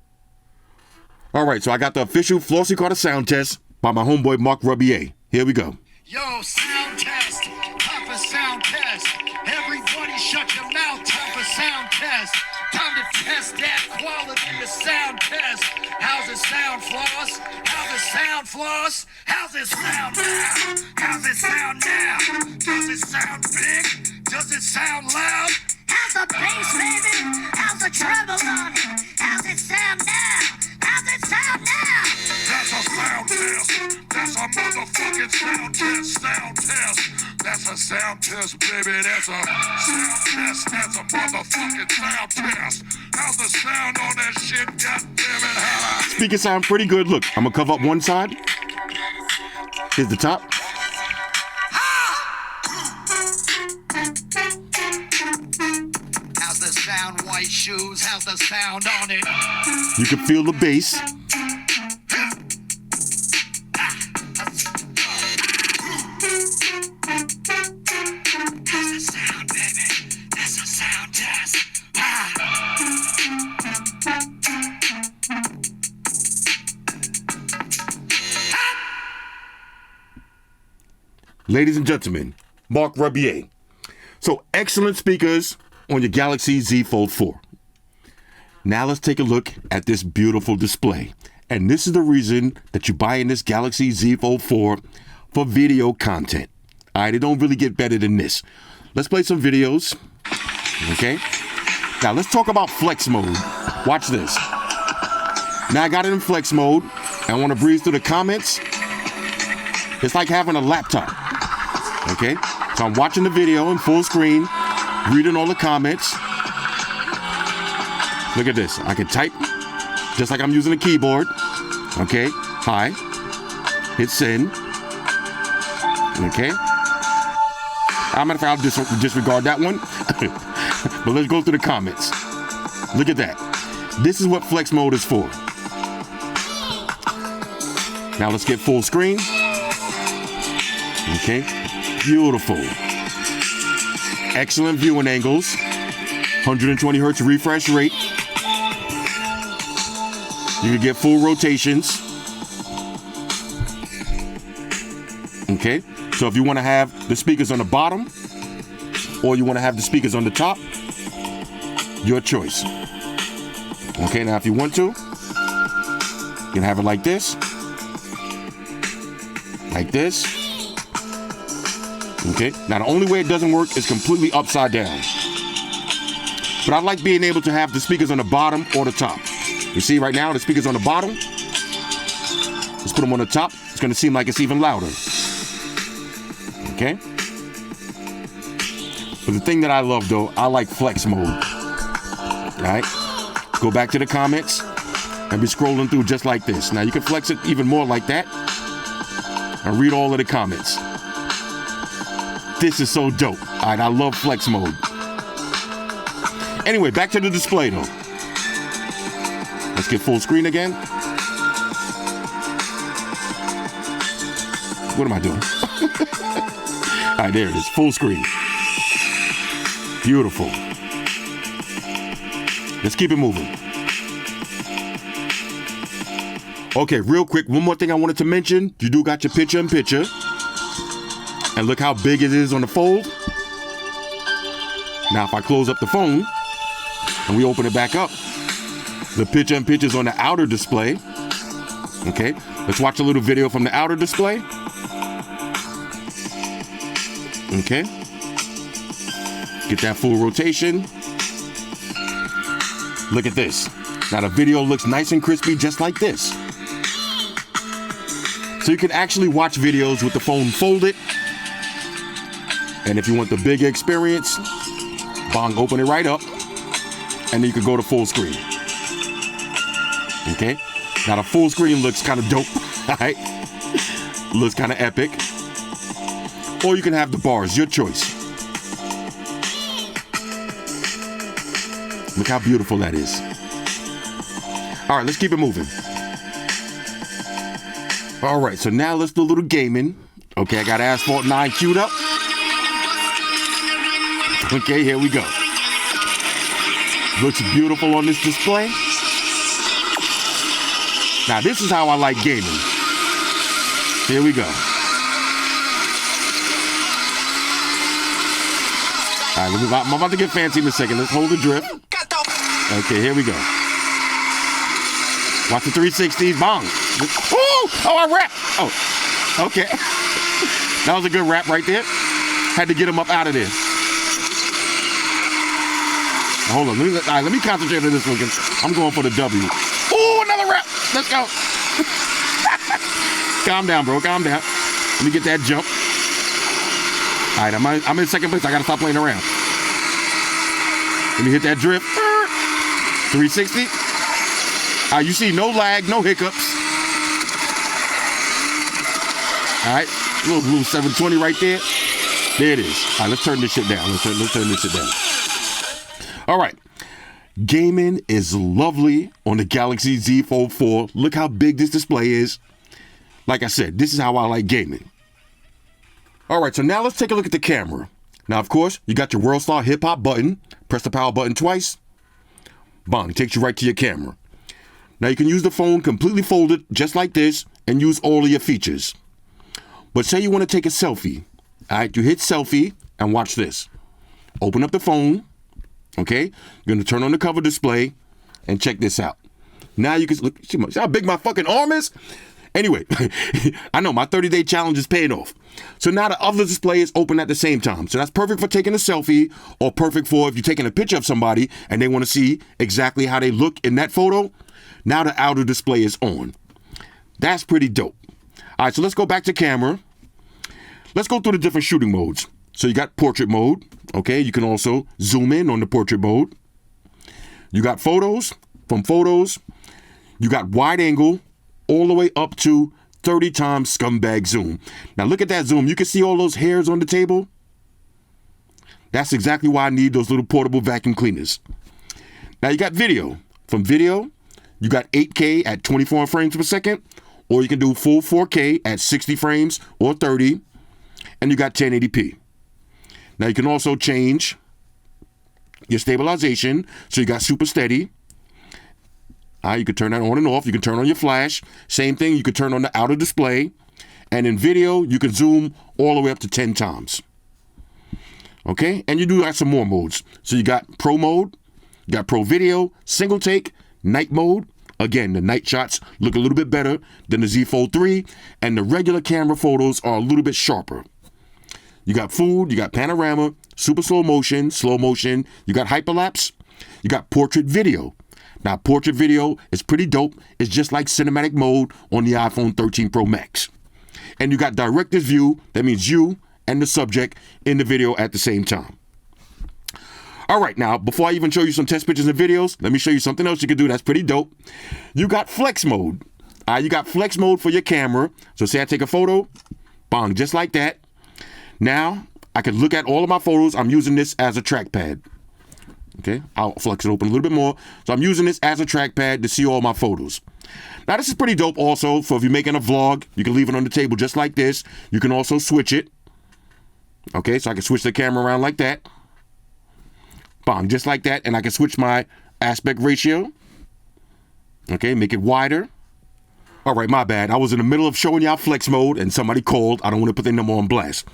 All right, so I got the official Flossy Carter sound test by my homeboy Mark Rubier. Here we go. Yo, sound test, type of sound test. Everybody shut your mouth, type of sound test. Time to test that quality of sound test. How's it sound, Floss? How's it sound, Floss? How's it sound now? How's it sound now? Does it sound big? Does it sound loud? How's the bass, baby? How's the treble on it? How's it sound now? How's it sound now? That's a sound test. That's a motherfucking sound test. Sound test. That's a sound test, baby. That's a sound test. That's a motherfucking sound test. How's the sound on that shit? God damn it, how? Speakers sound pretty good. Look, I'm gonna cover up one side. Here's the top. How's the sound, white shoes? How's the sound on it? You can feel the bass. How's the sound, baby? That's a sound test. Ladies and gentlemen, Mark Rebier. So excellent speakers on your Galaxy Z Fold 4. Now let's take a look at this beautiful display. And this is the reason that you're buying this Galaxy Z Fold 4 for video content. All right, it don't really get better than this. Let's play some videos, okay? Now let's talk about flex mode. Watch this. Now I got it in flex mode. I want to breeze through the comments. It's like having a laptop, okay? So I'm watching the video in full screen, reading all the comments. Look at this. I can type just like I'm using a keyboard. Okay. Hi. Hit send. Okay. I'm gonna I'll disregard that one. But let's go through the comments. Look at that. This is what flex mode is for. Now let's get full screen. Okay. Beautiful. Excellent viewing angles. 120 hertz refresh rate. You can get full rotations. Okay, so if you want to have the speakers on the bottom or you want to have the speakers on the top, your choice. Okay, now if you want to, you can have it like this. Like this. Okay, now the only way it doesn't work is completely upside down. But I like being able to have the speakers on the bottom or the top. You see right now the speakers on the bottom. Let's put them on the top. It's going to seem like it's even louder. Okay. But the thing that I love though, I like flex mode. All right. Go back to the comments and be scrolling through just like this. Now you can flex it even more like that and read all of the comments. This is so dope. All right. I love flex mode. Anyway, back to the display though. Let's get full screen again. What am I doing? All right, there it is, full screen. Beautiful. Let's keep it moving. Okay, real quick, one more thing I wanted to mention. You do got your picture-in-picture. And look how big it is on the fold. Now, if I close up the phone and we open it back up, the picture-in-picture is on the outer display. Okay, let's watch a little video from the outer display. Okay, get that full rotation. Look at this. Now the video looks nice and crispy just like this. So you can actually watch videos with the phone folded. And if you want the bigger experience, bong, open it right up. And then you can go to full screen. Okay, now the full screen looks kind of dope, all right? Looks kind of epic. Or you can have the bars, your choice. Look how beautiful that is. All right, let's keep it moving. All right, so now let's do a little gaming. Okay, I got Asphalt 9 queued up. Okay, here we go. Looks beautiful on this display. Now, this is how I like gaming. Here we go. All right, I'm about to get fancy in a second. Let's hold the drift. Okay, here we go. Watch the 360s. Bong. Oh, I rapped. Oh, okay. That was a good rap right there. Had to get him up out of there. Hold on. Let me concentrate on this one because I'm going for the W. Oh, another rap. Let's go. Calm down, bro. Calm down. Let me get that jump. All right, I'm in second place. I got to stop playing around. Let me hit that drift. 360. All right, you see no lag, no hiccups. All right, little 720 right there. There it is. All right, let's turn this shit down. Let's turn this shit down. All right. Gaming is lovely on the Galaxy Z Fold 4. Look how big this display is. Like I said, this is how I like gaming. All right, so now let's take a look at the camera. Now, of course, you got your World Star Hip Hop button. Press the power button twice. Bong, takes you right to your camera. Now, you can use the phone completely folded, just like this, and use all of your features. But say you want to take a selfie. All right, you hit selfie, and watch this. Open up the phone. Okay, you're going to turn on the cover display, and check this out. Now you can look, see how big my fucking arm is? Anyway, I know my 30-day challenge is paying off. So now the other display is open at the same time. So that's perfect for taking a selfie, or perfect for if you're taking a picture of somebody and they want to see exactly how they look in that photo. Now the outer display is on. That's pretty dope. All right, so let's go back to camera. Let's go through the different shooting modes. So you got portrait mode. Okay, you can also zoom in on the portrait mode. You got photos. From photos, you got wide angle all the way up to 30 times scumbag zoom. Now look at that zoom. You can see all those hairs on the table. That's exactly why I need those little portable vacuum cleaners. Now you got video. From video, you got 8K at 24 frames per second, or you can do full 4K at 60 frames or 30, and you got 1080p. Now you can also change your stabilization, so you got super steady. You can turn that on and off. You can turn on your flash. Same thing, you can turn on the outer display. And in video, you can zoom all the way up to 10 times. Okay, and you do got some more modes. So you got Pro mode, you got Pro Video, Single Take, Night mode. Again, the night shots look a little bit better than the Z Fold 3, and the regular camera photos are a little bit sharper. You got food, you got panorama, super slow motion, you got hyperlapse, you got portrait video. Now, portrait video is pretty dope. It's just like cinematic mode on the iPhone 13 Pro Max. And you got director's view. That means you and the subject in the video at the same time. All right, now, before I even show you some test pictures and videos, let me show you something else you can do that's pretty dope. You got flex mode. You got flex mode for your camera. So say I take a photo, bong, just like that. Now, I can look at all of my photos. I'm using this as a trackpad. Okay, I'll flex it open a little bit more. So I'm using this as a trackpad to see all my photos. Now, this is pretty dope also for if you're making a vlog. You can leave it on the table just like this. You can also switch it. Okay, so I can switch the camera around like that. Bang, just like that. And I can switch my aspect ratio. Okay, make it wider. All right, my bad. I was in the middle of showing y'all flex mode and somebody called. I don't want to put their number on blast.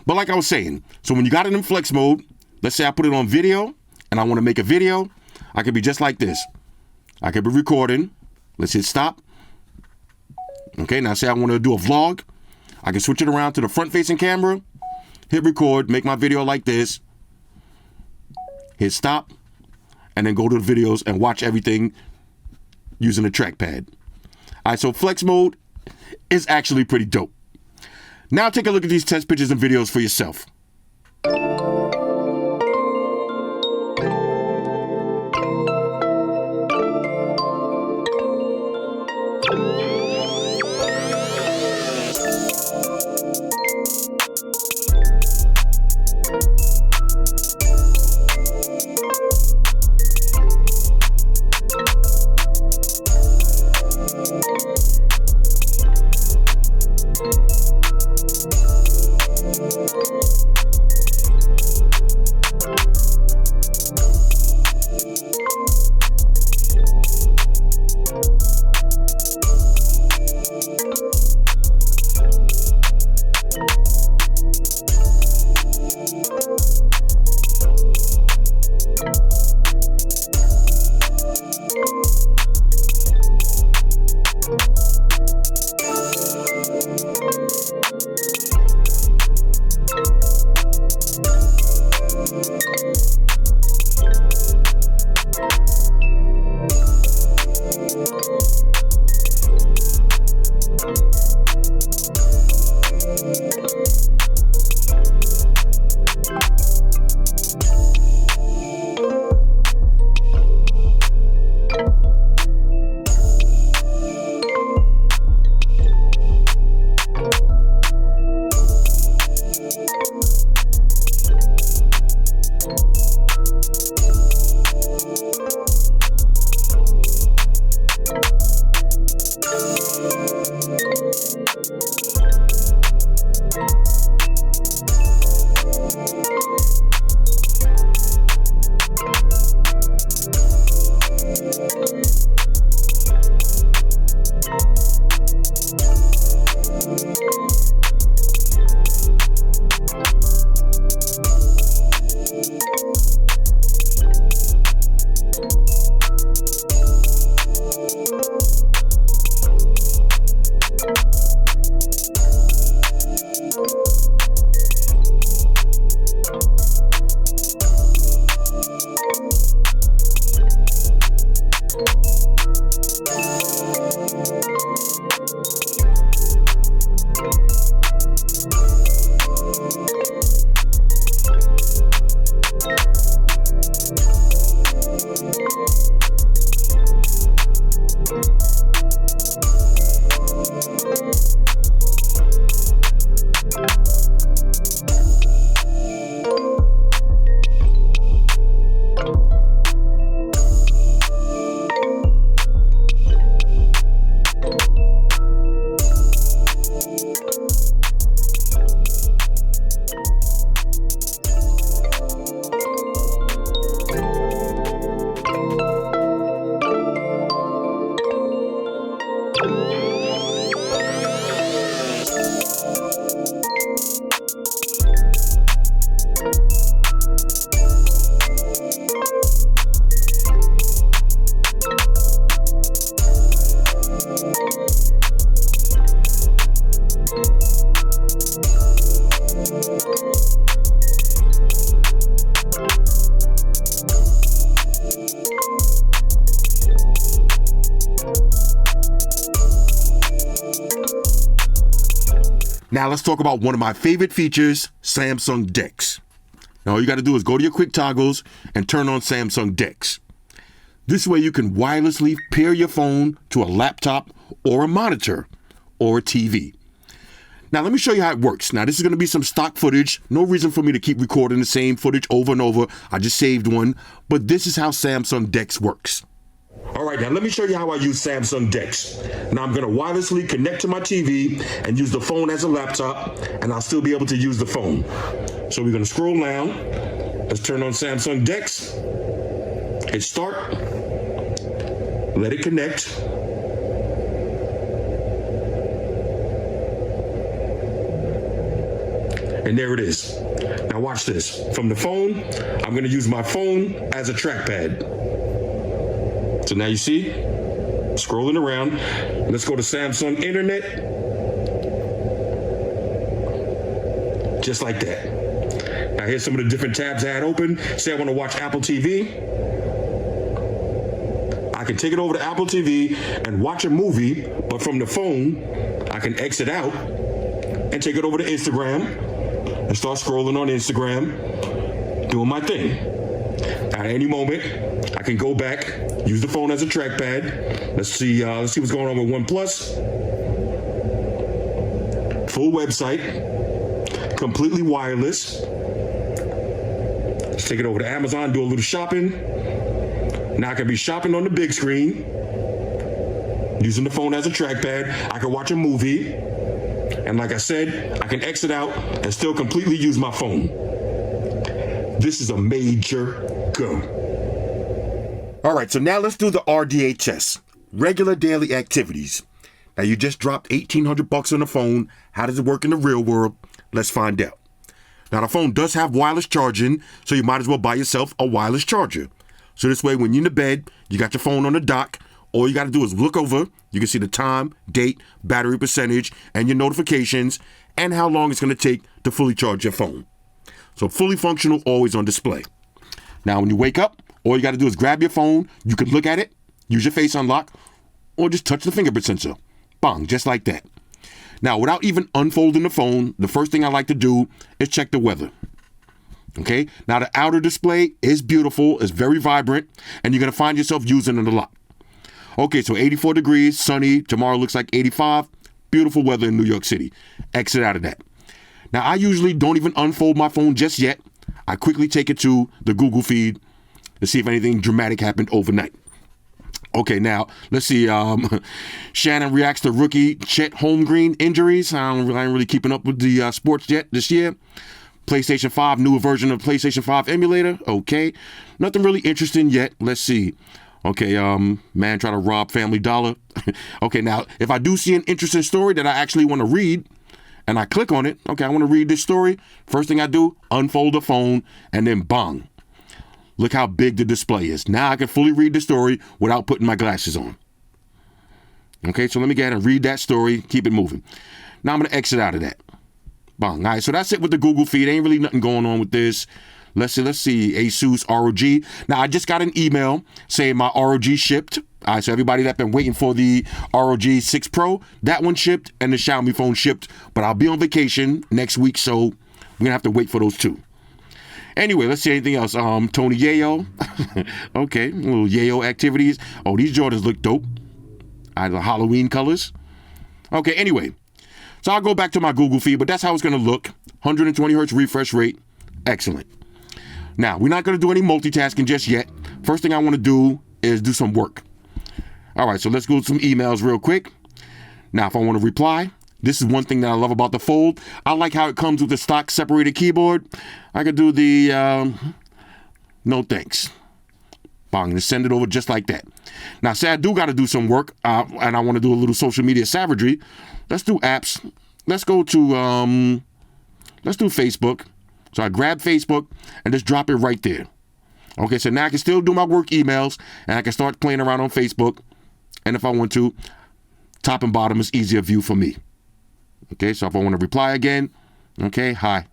But like I was saying, so when you got it in flex mode, let's say I put it on video and I want to make a video, I could be just like this. I could be recording. Let's hit stop. Okay, now say I want to do a vlog. I can switch it around to the front-facing camera, hit record, make my video like this, hit stop, and then go to the videos and watch everything using the trackpad. All right, so flex mode is actually pretty dope. Now take a look at these test pictures and videos for yourself. Now let's talk about one of my favorite features, Samsung DeX. Now all you got to do is go to your quick toggles and turn on Samsung DeX. This way you can wirelessly pair your phone to a laptop or a monitor or a TV. Now let me show you how it works. Now this is going to be some stock footage. No reason for me to keep recording the same footage over and over. I just saved one, but this is how Samsung DeX works. All right, now let me show you how I use Samsung DeX. Now I'm going to wirelessly connect to my TV and use the phone as a laptop, and I'll still be able to use the phone. So we're going to scroll down. Let's turn on Samsung DeX. Hit start. Let it connect. And there it is. Now watch this. From the phone, I'm going to use my phone as a trackpad. So now you see, scrolling around. Let's go to Samsung Internet. Just like that. Now here's some of the different tabs I had open. Say I want to watch Apple TV. I can take it over to Apple TV and watch a movie, but from the phone, I can exit out and take it over to Instagram and start scrolling on Instagram, doing my thing. At any moment, I can go back, use the phone as a trackpad. Let's see what's going on with OnePlus. Full website, completely wireless. Let's take it over to Amazon, do a little shopping. Now I can be shopping on the big screen, using the phone as a trackpad. I can watch a movie. And like I said, I can exit out and still completely use my phone. This is a major go. All right, so now let's do the RDA test. Regular daily activities. Now you just dropped $1,800 on the phone. How does it work in the real world? Let's find out. Now the phone does have wireless charging, so you might as well buy yourself a wireless charger. So this way, when you're in the bed, you got your phone on the dock. All you got to do is look over. You can see the time, date, battery percentage, and your notifications, and how long it's going to take to fully charge your phone. So fully functional, always on display. Now, when you wake up, all you got to do is grab your phone. You can look at it, use your face unlock, or just touch the fingerprint sensor. Bang, just like that. Now, without even unfolding the phone, the first thing I like to do is check the weather. Okay, now the outer display is beautiful, it's very vibrant, and you're going to find yourself using it a lot. Okay, so 84 degrees, sunny, tomorrow looks like 85, beautiful weather in New York City. Exit out of that. Now, I usually don't even unfold my phone just yet. I quickly take it to the Google feed to see if anything dramatic happened overnight. Okay, now, let's see. Shannon reacts to rookie Chet Holmgren injuries. I ain't really keeping up with the sports yet this year. PlayStation 5, newer version of PlayStation 5 emulator. Okay. Nothing really interesting yet. Let's see. Okay, man try to rob Family Dollar. Okay, now, if I do see an interesting story that I actually want to read, and I click on it, okay, I want to read this story. First thing I do, unfold the phone, and then bang. Look how big the display is. Now I can fully read the story without putting my glasses on. Okay, so let me go ahead and read that story, keep it moving. Now I'm going to exit out of that. Bang. All right, so that's it with the Google feed. Ain't really nothing going on with this. Let's see, Asus ROG. Now, I just got an email saying my ROG shipped. All right, so everybody that's been waiting for the ROG 6 Pro, that one shipped, and the Xiaomi phone shipped. But I'll be on vacation next week, so we're going to have to wait for those two. Anyway, let's see anything else. Tony Yayo. Okay, little Yayo activities. Oh, these Jordans look dope. The Halloween colors. Okay, anyway. So I'll go back to my Google feed, but that's how it's going to look. 120 hertz refresh rate. Excellent. Now, we're not going to do any multitasking just yet. First thing I want to do is do some work. All right, so let's go to some emails real quick. Now, if I want to reply, this is one thing that I love about the Fold. I like how it comes with the stock separated keyboard. I could do the no thanks. Bang, and send it over just like that. Now, say I do got to do some work, and I want to do a little social media savagery. Let's do apps. Let's go to let's do Facebook. So I grab Facebook and just drop it right there. Okay, so now I can still do my work emails, and I can start playing around on Facebook. And if I want to, top and bottom is easier view for me. Okay, so if I want to reply again, okay, hi.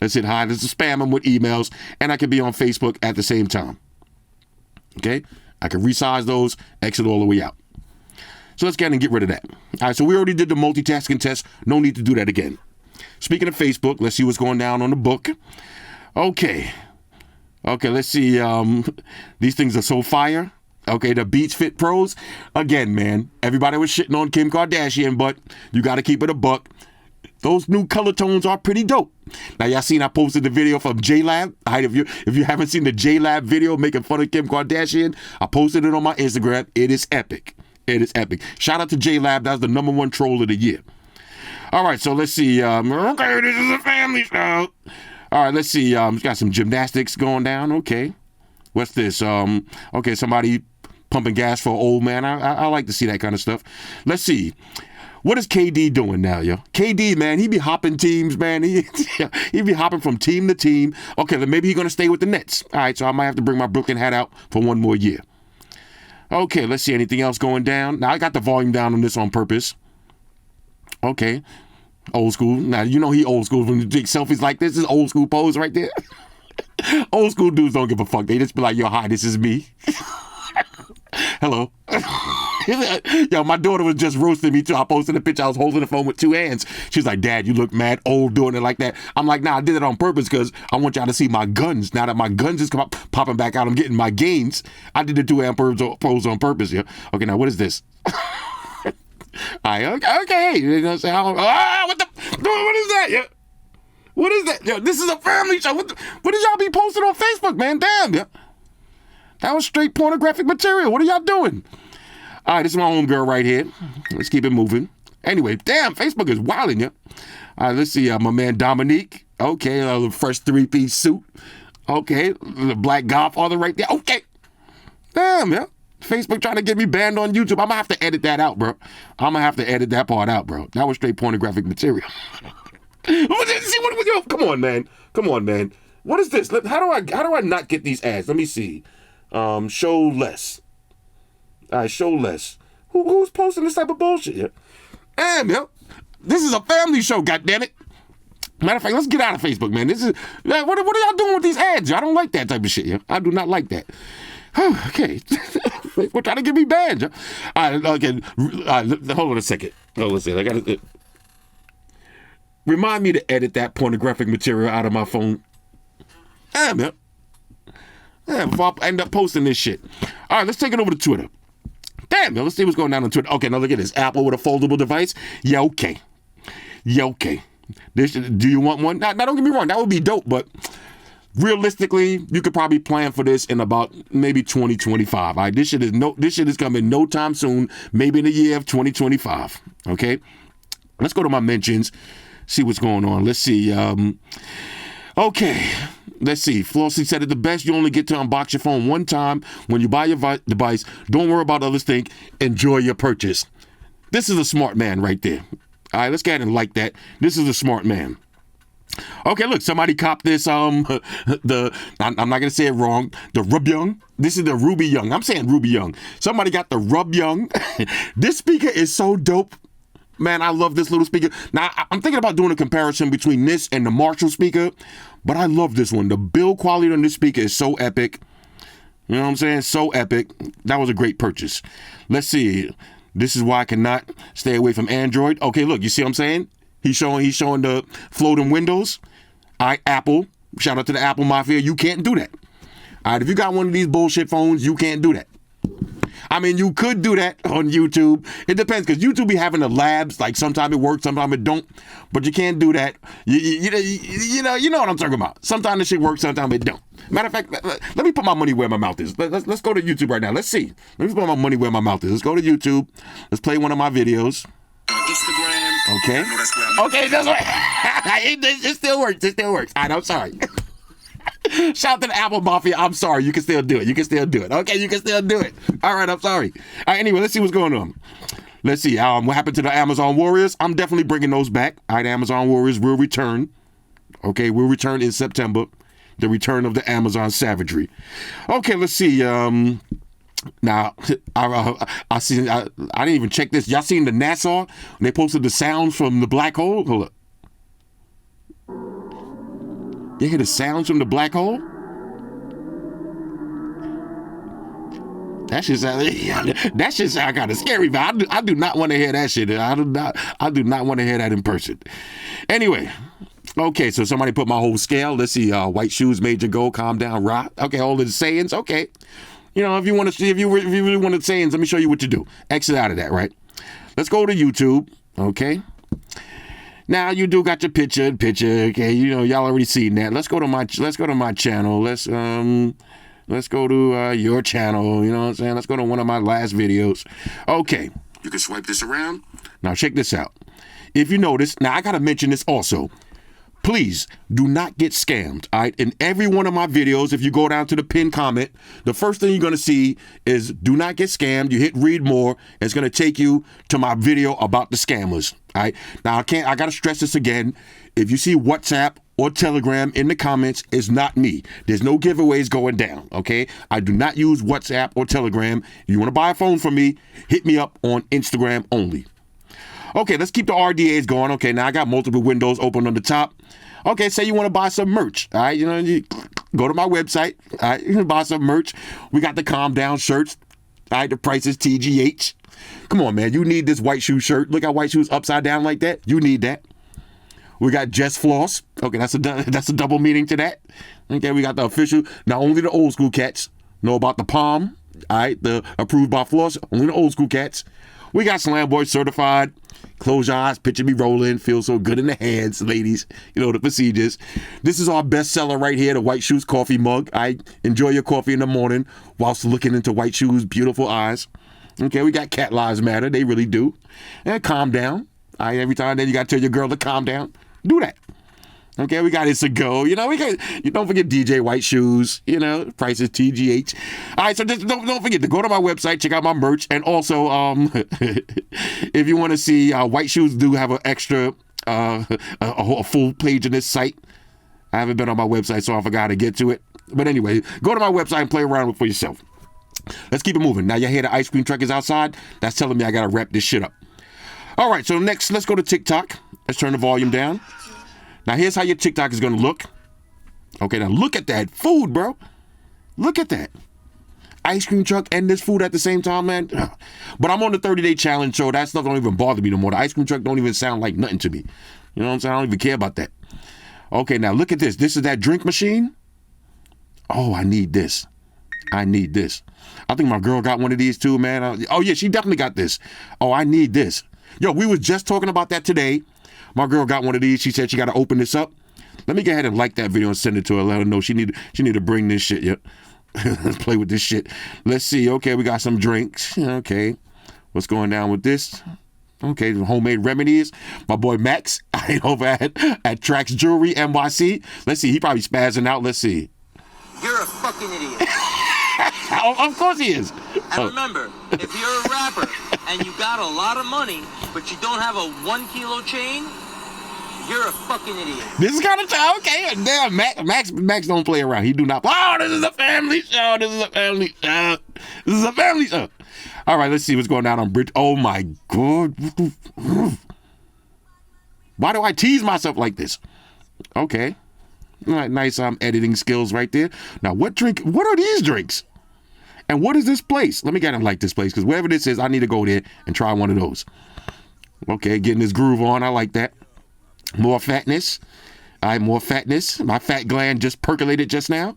Let's hit hi. This is spam them with emails, and I can be on Facebook at the same time. Okay, I can resize those, exit all the way out. So let's get and get rid of that. All right, so we already did the multitasking test. No need to do that again. Speaking of Facebook, let's see what's going down on the book. Okay, let's see. These things are so fire. Okay, the Beats Fit Pros. Again, man, everybody was shitting on Kim Kardashian, but you got to keep it a buck. Those new color tones are pretty dope. Now, y'all seen I posted the video from J-Lab. If you haven't seen the J-Lab video making fun of Kim Kardashian, I posted it on my Instagram. It is epic. It is epic. Shout out to J-Lab. That's the #1 troll of the year. All right, so let's see. Okay, this is a family show. All right, let's see. Got some gymnastics going down. Okay. What's this? Okay, somebody pumping gas for an old man. I like to see that kind of stuff. Let's see. What is KD doing now, yo? KD, man, he be hopping teams, man. He be hopping from team to team. Okay, then maybe he's going to stay with the Nets. All right, so I might have to bring my Brooklyn hat out for one more year. Okay, let's see. Anything else going down? Now, I got the volume down on this on purpose. Okay. Old school. Now, you know he old school when you take selfies like this. This is old school pose right there. Old school dudes don't give a fuck. They just be like, yo, hi, this is me. Hello. Yo, my daughter was just roasting me too. I posted a picture. I was holding the phone with two hands. She's like, Dad, you look mad old doing it like that. I'm like, nah, I did it on purpose because I want y'all to see my guns. Now that my guns is popping back out, I'm getting my gains. I did the 2-hand pose on purpose. Yeah. Okay, now what is this? Okay. You know what I'm saying? What is that? Yeah. What is that? Yo, this is a family show. What did y'all be posting on Facebook, man? Damn, yeah. That was straight pornographic material. What are y'all doing? All right, this is my homegirl right here. Let's keep it moving. Anyway, damn, Facebook is wilding, yeah. All right, let's see. My man Dominique. Okay, the fresh 3-piece suit. Okay, the black godfather right there. Okay. Damn, yeah. Facebook trying to get me banned on YouTube. I'm going to have to edit that out, bro. I'm going to have to edit that part out, bro. That was straight pornographic material. Come on, man. What is this? How do I not get these ads? Let me see. Show less. All right, show less. Who's posting this type of bullshit? Yeah. Damn, yo. This is a family show, goddammit. Matter of fact, let's get out of Facebook, man. This is what are y'all doing with these ads? I don't like that type of shit. Yeah? I do not like that. Okay. We're trying to get me banned. Yeah? All right, okay. Hold on a second. Oh, let's see. I got to remind me to edit that pornographic material out of my phone. Damn, man. Yeah, before I end up posting this shit. All right, let's take it over to Twitter. Damn, man, let's see what's going on Twitter. Okay, now look at this. Apple with a foldable device. Yeah, okay. Do you want one? Now, don't get me wrong. That would be dope, but realistically, you could probably plan for this in about maybe 2025. All right, this shit is coming no time soon. Maybe in the year of 2025. Okay, let's go to my mentions. See what's going on. Let's see. Okay. Let's see. Flossy said it the best. You only get to unbox your phone one time when you buy your device. Don't worry about others think. Enjoy your purchase. This is a smart man right there. All right, let's get ahead and like that. This is a smart man. Okay, look, somebody copped this. I'm not gonna say it wrong. The Rub Young. This is the Ruby Young. I'm saying Ruby Young. Somebody got the Rub Young. This speaker is so dope. Man, I love this little speaker. Now, I'm thinking about doing a comparison between this and the Marshall speaker, but I love this one. The build quality on this speaker is so epic. You know what I'm saying? So epic. That was a great purchase. Let's see. This is why I cannot stay away from Android. Okay, look, you see what I'm saying? He's showing the floating windows. All right, Apple. Shout out to the Apple Mafia. You can't do that. All right, if you got one of these bullshit phones, you can't do that. I mean, you could do that on YouTube. It depends, because YouTube be having the labs. Like, sometimes it works, sometimes it don't. But you can't do that. You know what I'm talking about. Sometimes the shit works, sometimes it don't. Matter of fact, let me put my money where my mouth is. Let's go to YouTube right now. Let's see. Let me put my money where my mouth is. Let's go to YouTube. Let's play one of my videos. Instagram. Okay. Okay, that's right. It still works. It still works. All right, I'm sorry. Shout out to the Apple Mafia. I'm sorry. You can still do it. You can still do it. Okay, you can still do it. All right, I'm sorry. All right, anyway, let's see what's going on. Let's see. What happened to the Amazon Warriors? I'm definitely bringing those back. All right, Amazon Warriors will return. Okay, we'll return in September. The return of the Amazon savagery. Okay, let's see. Now, I didn't even check this. Y'all seen the NASA? When they posted the sounds from the black hole? Hold up. You hear the sounds from the black hole? That shit sound kind of scary, but I do not want to hear that shit. I do not want to hear that in person. Anyway, okay, so somebody put my whole scale. Let's see. White shoes made you go. Calm down, rock. Okay, all of the sayings. Okay, you know, if you want to see, if you really want the sayings, let me show you what to do. Exit out of that, right? Let's go to YouTube. Okay. Now you do got your picture. Okay, you know y'all already seen that. Let's go to my channel. Let's go to your channel. You know what I'm saying? Let's go to one of my last videos. Okay, you can swipe this around. Now check this out. If you notice, now I gotta mention this also. Please do not get scammed. All right, in every one of my videos, if you go down to the pinned comment, the first thing you're gonna see is "Do not get scammed." You hit read more. It's gonna take you to my video about the scammers. All right. Now I gotta stress this again. If you see WhatsApp or Telegram in the comments, it's not me. There's no giveaways going down. Okay. I do not use WhatsApp or Telegram. If you want to buy a phone from me, hit me up on Instagram only. Okay, let's keep the RDAs going. Okay, now I got multiple windows open on the top. Okay, say you want to buy some merch. All right, you go to my website. All right, you can buy some merch. We got the Calm Down shirts. All right, the price is TGH. Come on, man. You need this white shoe shirt. Look at white shoes upside down like that. You need that. We got Just Floss. Okay, that's a double meaning to that. Okay, we got the official. Now, only the old school cats know about the palm. All right, the approved by Floss. Only the old school cats. We got Slam Boy certified. Close your eyes, picture me rolling. Feel so good in the hands, ladies. You know the procedures. This is our best seller right here, the White Shoes coffee mug. I enjoy your coffee in the morning whilst looking into White Shoes' beautiful eyes. Okay, we got Cat Lives Matter. They really do. And calm down. All right, every time then you got to tell your girl to calm down. Do that. Okay, we got It's a Go. You know, you don't forget DJ White Shoes. You know, price is TGH. All right, so just don't forget to go to my website, check out my merch, and also, if you want to see, White Shoes do have an extra, a full page in this site. I haven't been on my website, so I forgot to get to it. But anyway, go to my website and play around with it for yourself. Let's keep it moving. Now you hear the ice cream truck is outside. That's telling me I gotta wrap this shit up. All right, so next, let's go to TikTok. Let's turn the volume down. Now, here's how your TikTok is going to look. Okay, now look at that food, bro. Look at that. Ice cream truck and this food at the same time, man. But I'm on the 30-day challenge, so that stuff don't even bother me no more. The ice cream truck don't even sound like nothing to me. You know what I'm saying? I don't even care about that. Okay, now look at this. This is that drink machine. Oh, I need this. I need this. I think my girl got one of these too, man. Oh, yeah, she definitely got this. Oh, I need this. Yo, we was just talking about that today. My girl got one of these. She said she got to open this up. Let me go ahead and like that video and send it to her. Let her know she need to bring this shit. Yep. Let's play with this shit. Let's see. Okay, we got some drinks. Okay. What's going down with this? Okay, homemade remedies. My boy Max, I over at Trax Jewelry NYC. Let's see. He probably spazzing out. Let's see. You're a fucking idiot. Of course he is. And remember, if you're a rapper and you got a lot of money, but you don't have a 1 kilo chain, you're a fucking idiot. This is kind of okay. Damn, Max don't play around. He do not. Oh, this is a family show. This is a family show. This is a family show. All right, let's see what's going on Bridge. Oh my God. Why do I tease myself like this? Okay. All right, nice editing skills right there. Now, what are these drinks? And what is this place? Let me get them like this place, because wherever this is, I need to go there and try one of those. Okay, getting this groove on. I like that. More fatness. All right, more fatness. My fat gland just percolated just now.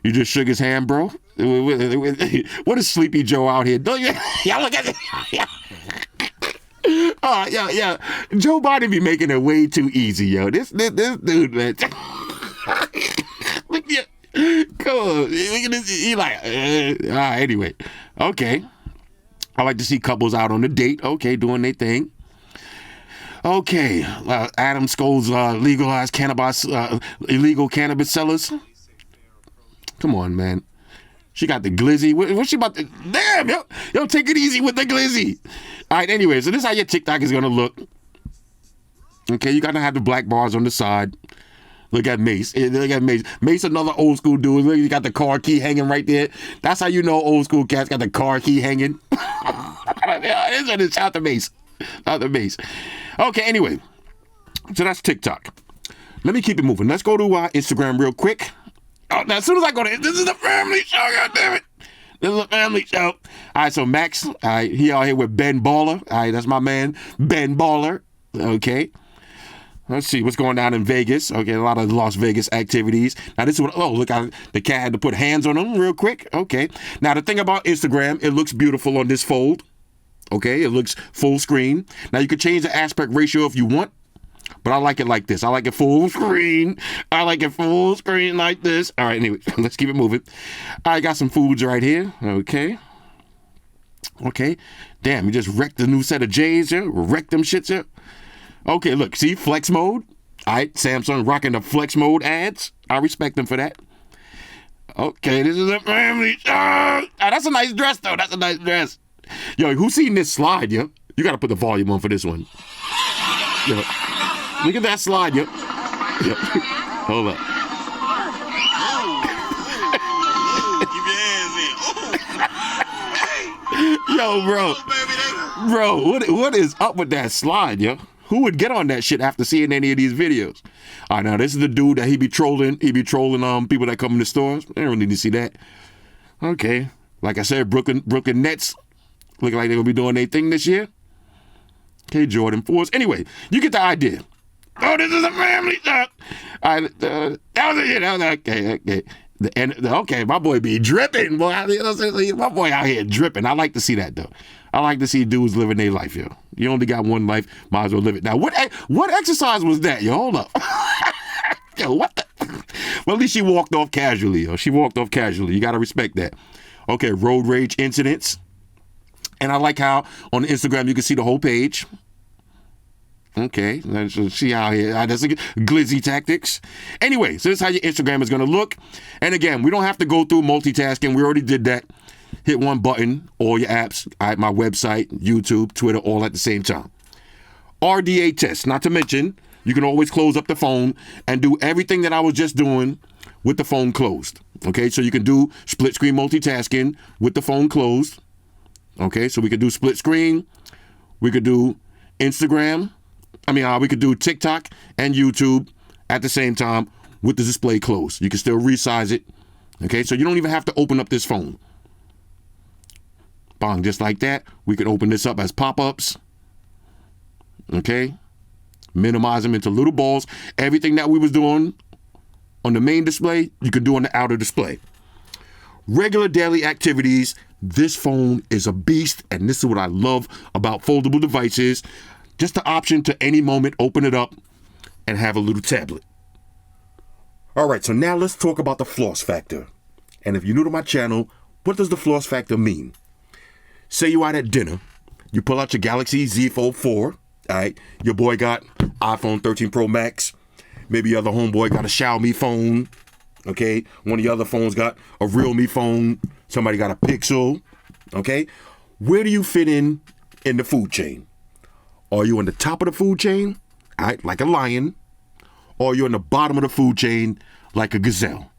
You just shook his hand, bro. What is Sleepy Joe out here? Don't you? Y'all look at it. Oh, yeah. Joe Biden be making it way too easy, yo. This dude, man. Look at come on. Look at this. He like, anyway. Okay. I like to see couples out on a date. Okay, doing their thing. Okay. Adam Scholes legalized illegal cannabis sellers. Come on, man. She got the glizzy. What's she about to... Damn, yo, take it easy with the glizzy. All right, anyway, so this is how your TikTok is going to look. Okay, you got to have the black bars on the side. Look at Mace. Look at Mace. Mace, another old school dude. Look, you got the car key hanging right there. That's how you know old school cats got the car key hanging. Shout to Mace. Shout to Mace. Okay, anyway. So that's TikTok. Let me keep it moving. Let's go to Instagram real quick. Oh, now, as soon as I go to this is a family show, goddammit. This is a family show. All right, so Max, he out here with Ben Baller. All right, that's my man, Ben Baller. Okay. Let's see what's going on in Vegas. Okay, a lot of Las Vegas activities. Now, this is what, look, the cat had to put hands on him real quick. Okay. Now, the thing about Instagram, it looks beautiful on this fold. Okay, it looks full screen. Now, you can change the aspect ratio if you want. But I like it like this. I like it full screen. I like it full screen like this. All right, anyway, let's keep it moving. I got some foods right here. Okay. Damn, you just wrecked the new set of J's here. Wrecked them shits here. Okay, look, see, flex mode. All right, Samsung rocking the flex mode ads. I respect them for that. Okay, this is a family show. That's a nice dress, though. That's a nice dress. Yo, who seen this slide, yo? You got to put the volume on for this one. Yo. Look at that slide, yo. Hold up. Yo, bro, what is up with that slide, yo? Who would get on that shit after seeing any of these videos? All right, now this is the dude that he be trolling people that come in the stores. I don't need to see that. Okay, like I said, Brooklyn Nets looking like they're gonna be doing their thing this year. Okay, Jordan 4s. Anyway, you get the idea. Oh, this is a family show. All right, that was it. Okay. Okay, my boy be dripping, boy. My boy out here dripping. I like to see that, though. I like to see dudes living their life, yo. You only got one life, might as well live it. Now, what exercise was that, yo? Hold up. Yo, what the? Well, at least she walked off casually, yo. She walked off casually. You got to respect that. Okay, road rage incidents. And I like how on Instagram you can see the whole page. Okay, let's see how here. That's glizzy tactics. Anyway, so this is how your Instagram is going to look. And again, we don't have to go through multitasking. We already did that. Hit one button, all your apps, my website, YouTube, Twitter, all at the same time. RDA test, not to mention, you can always close up the phone and do everything that I was just doing with the phone closed. Okay, so you can do split screen multitasking with the phone closed. Okay, so we could do split screen. We could do Instagram. We could do TikTok and YouTube at the same time with the display closed. You can still resize it. Okay, so you don't even have to open up this phone. Bang, just like that. We can open this up as pop-ups. Okay, minimize them into little balls. Everything that we was doing on the main display, you can do on the outer display. Regular daily activities. This phone is a beast, and this is what I love about foldable devices. Just the option to any moment open it up and have a little tablet. All right, so now let's talk about the Floss Factor. And if you're new to my channel, what does the Floss Factor mean? Say you out at dinner, you pull out your Galaxy Z Fold 4, all right? Your boy got iPhone 13 Pro Max. Maybe your other homeboy got a Xiaomi phone, okay? One of your other phones got a Realme phone. Somebody got a Pixel, okay? Where do you fit in the food chain? Are you on the top of the food chain, all right, like a lion? Or are you on the bottom of the food chain like a gazelle?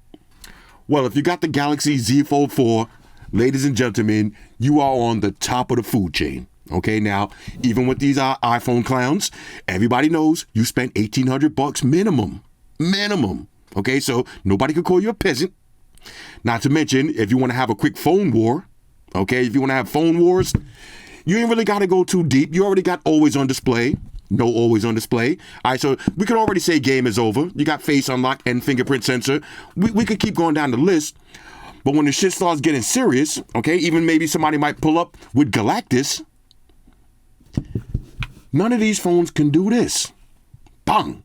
Well, if you got the Galaxy Z Fold 4, ladies and gentlemen, you are on the top of the food chain. Okay, now, even with these iPhone clowns, everybody knows you spent $1,800 minimum. Okay, so nobody could call you a peasant. Not to mention, if you want to have a quick phone war, okay, if you want to have phone wars, you ain't really got to go too deep. You already got always on display. No always on display. All right, so we could already say game is over. You got face unlock and fingerprint sensor. We could keep going down the list. But when the shit starts getting serious, okay, even maybe somebody might pull up with Galactus. None of these phones can do this. Bang.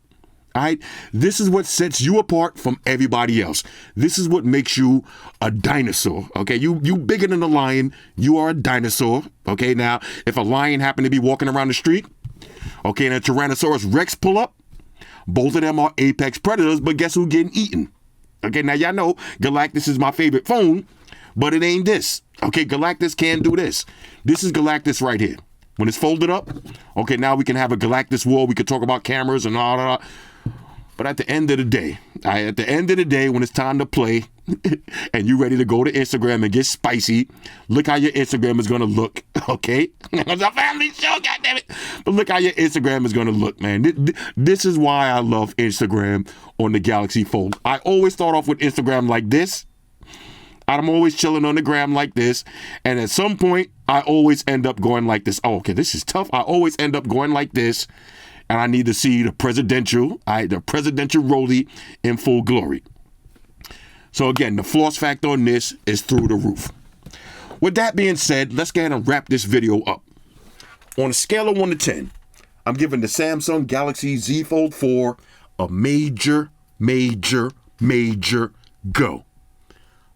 All right, this is what sets you apart from everybody else. This is what makes you a dinosaur. Okay, you bigger than a lion. You are a dinosaur. Okay, now if a lion happened to be walking around the street, okay, and a Tyrannosaurus Rex pull up, both of them are apex predators. But guess who's getting eaten? Okay, now y'all know Galactus is my favorite phone, but it ain't this. Okay, Galactus can't do this. This is Galactus right here. When it's folded up, okay, now we can have a Galactus war. We could talk about cameras and all that. But at the end of the day, when it's time to play and you ready to go to Instagram and get spicy, look how your Instagram is going to look, okay? It's a family show, goddammit. But look how your Instagram is going to look, man. This is why I love Instagram on the Galaxy Fold. I always start off with Instagram like this. I'm always chilling on the gram like this. And at some point, I always end up going like this. Oh, okay, this is tough. I always end up going like this. And I need to see the presidential rollie in full glory. So again, the floss factor on this is through the roof. With that being said, let's go ahead and wrap this video up. On a scale of 1 to 10, I'm giving the Samsung Galaxy Z Fold 4 a major go.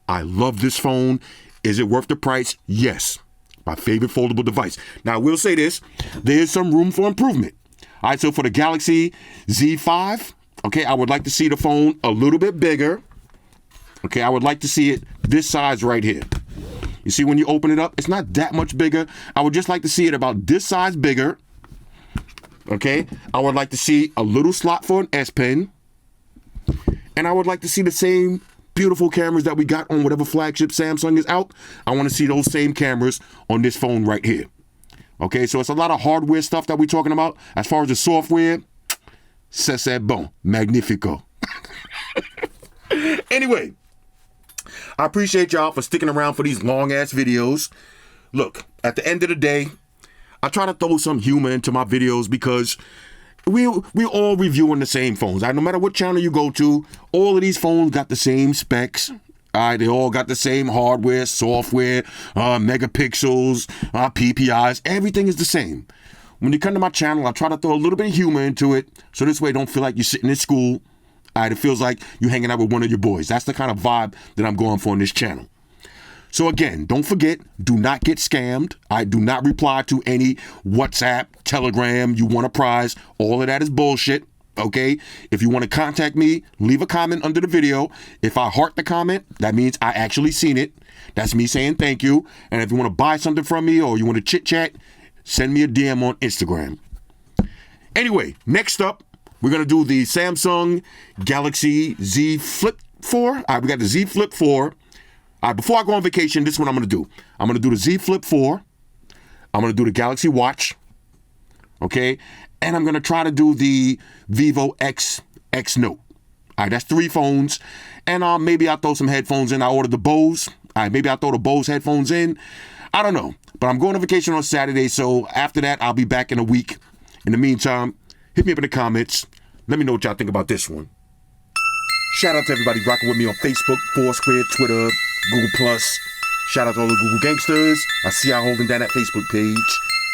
I love this phone. Is it worth the price? Yes. My favorite foldable device. Now, I will say this. There is some room for improvement. All right, so for the Galaxy Z5, okay, I would like to see the phone a little bit bigger. Okay, I would like to see it this size right here. You see, when you open it up, it's not that much bigger. I would just like to see it about this size bigger. Okay, I would like to see a little slot for an S Pen. And I would like to see the same beautiful cameras that we got on whatever flagship Samsung is out. I want to see those same cameras on this phone right here. Okay, so it's a lot of hardware stuff that we're talking about. As far as the software, c'est bon, magnifico. Anyway, I appreciate y'all for sticking around for these long-ass videos. Look, at the end of the day, I try to throw some humor into my videos because we're all reviewing the same phones. No matter what channel you go to, all of these phones got the same specs. All right, they all got the same hardware, software, megapixels, PPIs. Everything is the same. When you come to my channel, I try to throw a little bit of humor into it, so this way don't feel like you're sitting in school. All right, it feels like you're hanging out with one of your boys. That's the kind of vibe that I'm going for on this channel. So again, don't forget, do not get scammed. I do not reply to any WhatsApp, Telegram, you want a prize. All of that is bullshit. Okay, if you want to contact me, leave a comment under the video. If I heart the comment, that means I actually seen it. That's me saying thank you. And if you want to buy something from me or you want to chit chat, send me a DM on Instagram. Anyway, next up, we're going to do the Samsung Galaxy Z Flip 4. All right, we got the Z Flip 4. All right, before I go on vacation, this is what I'm going to do. I'm going to do the Z Flip 4. I'm going to do the Galaxy Watch. Okay, and I'm going to try to do the Vivo X Note. All right, that's 3 phones. And maybe I'll throw some headphones in. I ordered the Bose. All right, maybe I'll throw the Bose headphones in. I don't know. But I'm going on vacation on Saturday, so after that, I'll be back in a week. In the meantime, hit me up in the comments. Let me know what y'all think about this one. Shout out to everybody rocking with me on Facebook, Foursquare, Twitter, Google+. Shout out to all the Google gangsters. I see y'all holding down that Facebook page.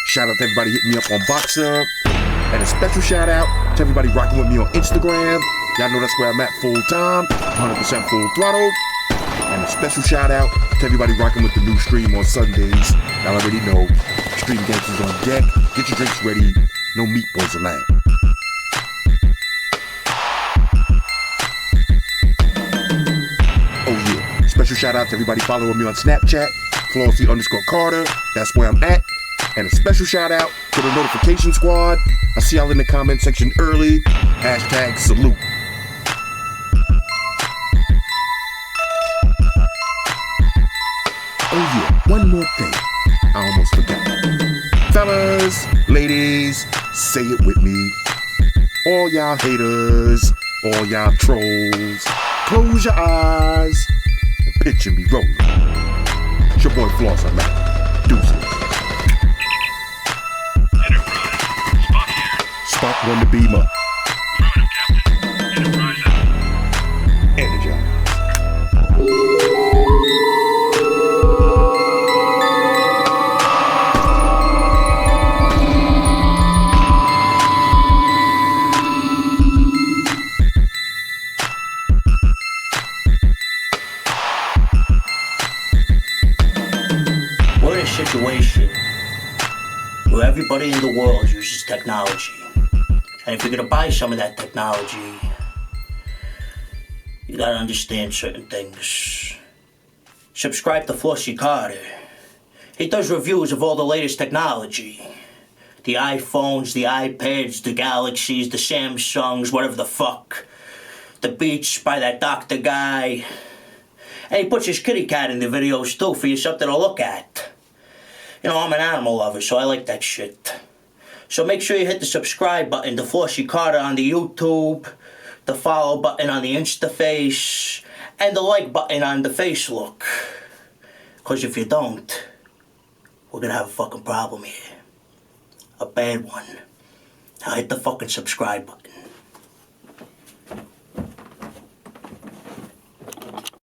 Shout out to everybody hitting me up on Boxer. And a special shout out to everybody rocking with me on Instagram. Y'all know that's where I'm at full time, 100% full throttle. And a special shout out to everybody rocking with the new stream on Sundays. Y'all already know, Stream Gangsters on deck. Get your drinks ready. No meatballs allowed. Oh yeah. Special shout out to everybody following me on Snapchat, Flossy_Carter. That's where I'm at. And a special shout out to the notification squad. I see y'all in the comment section early. # salute. Oh Fellas, ladies, say it with me. All y'all haters, all y'all trolls, close your eyes and picture me rolling. It's your boy Floss, I'm out. Deuces. Enterprise. Spock here. Spock on the beamer. Affirmative, Captain. Enterprise out. Energize. We're in a situation where everybody in the world uses technology. And if you're gonna buy some of that technology, you gotta understand certain things. Subscribe to Flossy Carter. He does reviews of all the latest technology. The iPhones, the iPads, the Galaxies, the Samsungs, whatever the fuck. The Beats by that doctor guy. And he puts his kitty cat in the videos too for you something to look at. You know, I'm an animal lover, so I like that shit. So make sure you hit the subscribe button to Flossy Carter on the YouTube, the follow button on the Instaface, and the like button on the Facelook. Because if you don't, we're gonna have a fucking problem here. A bad one. Now hit the fucking subscribe button.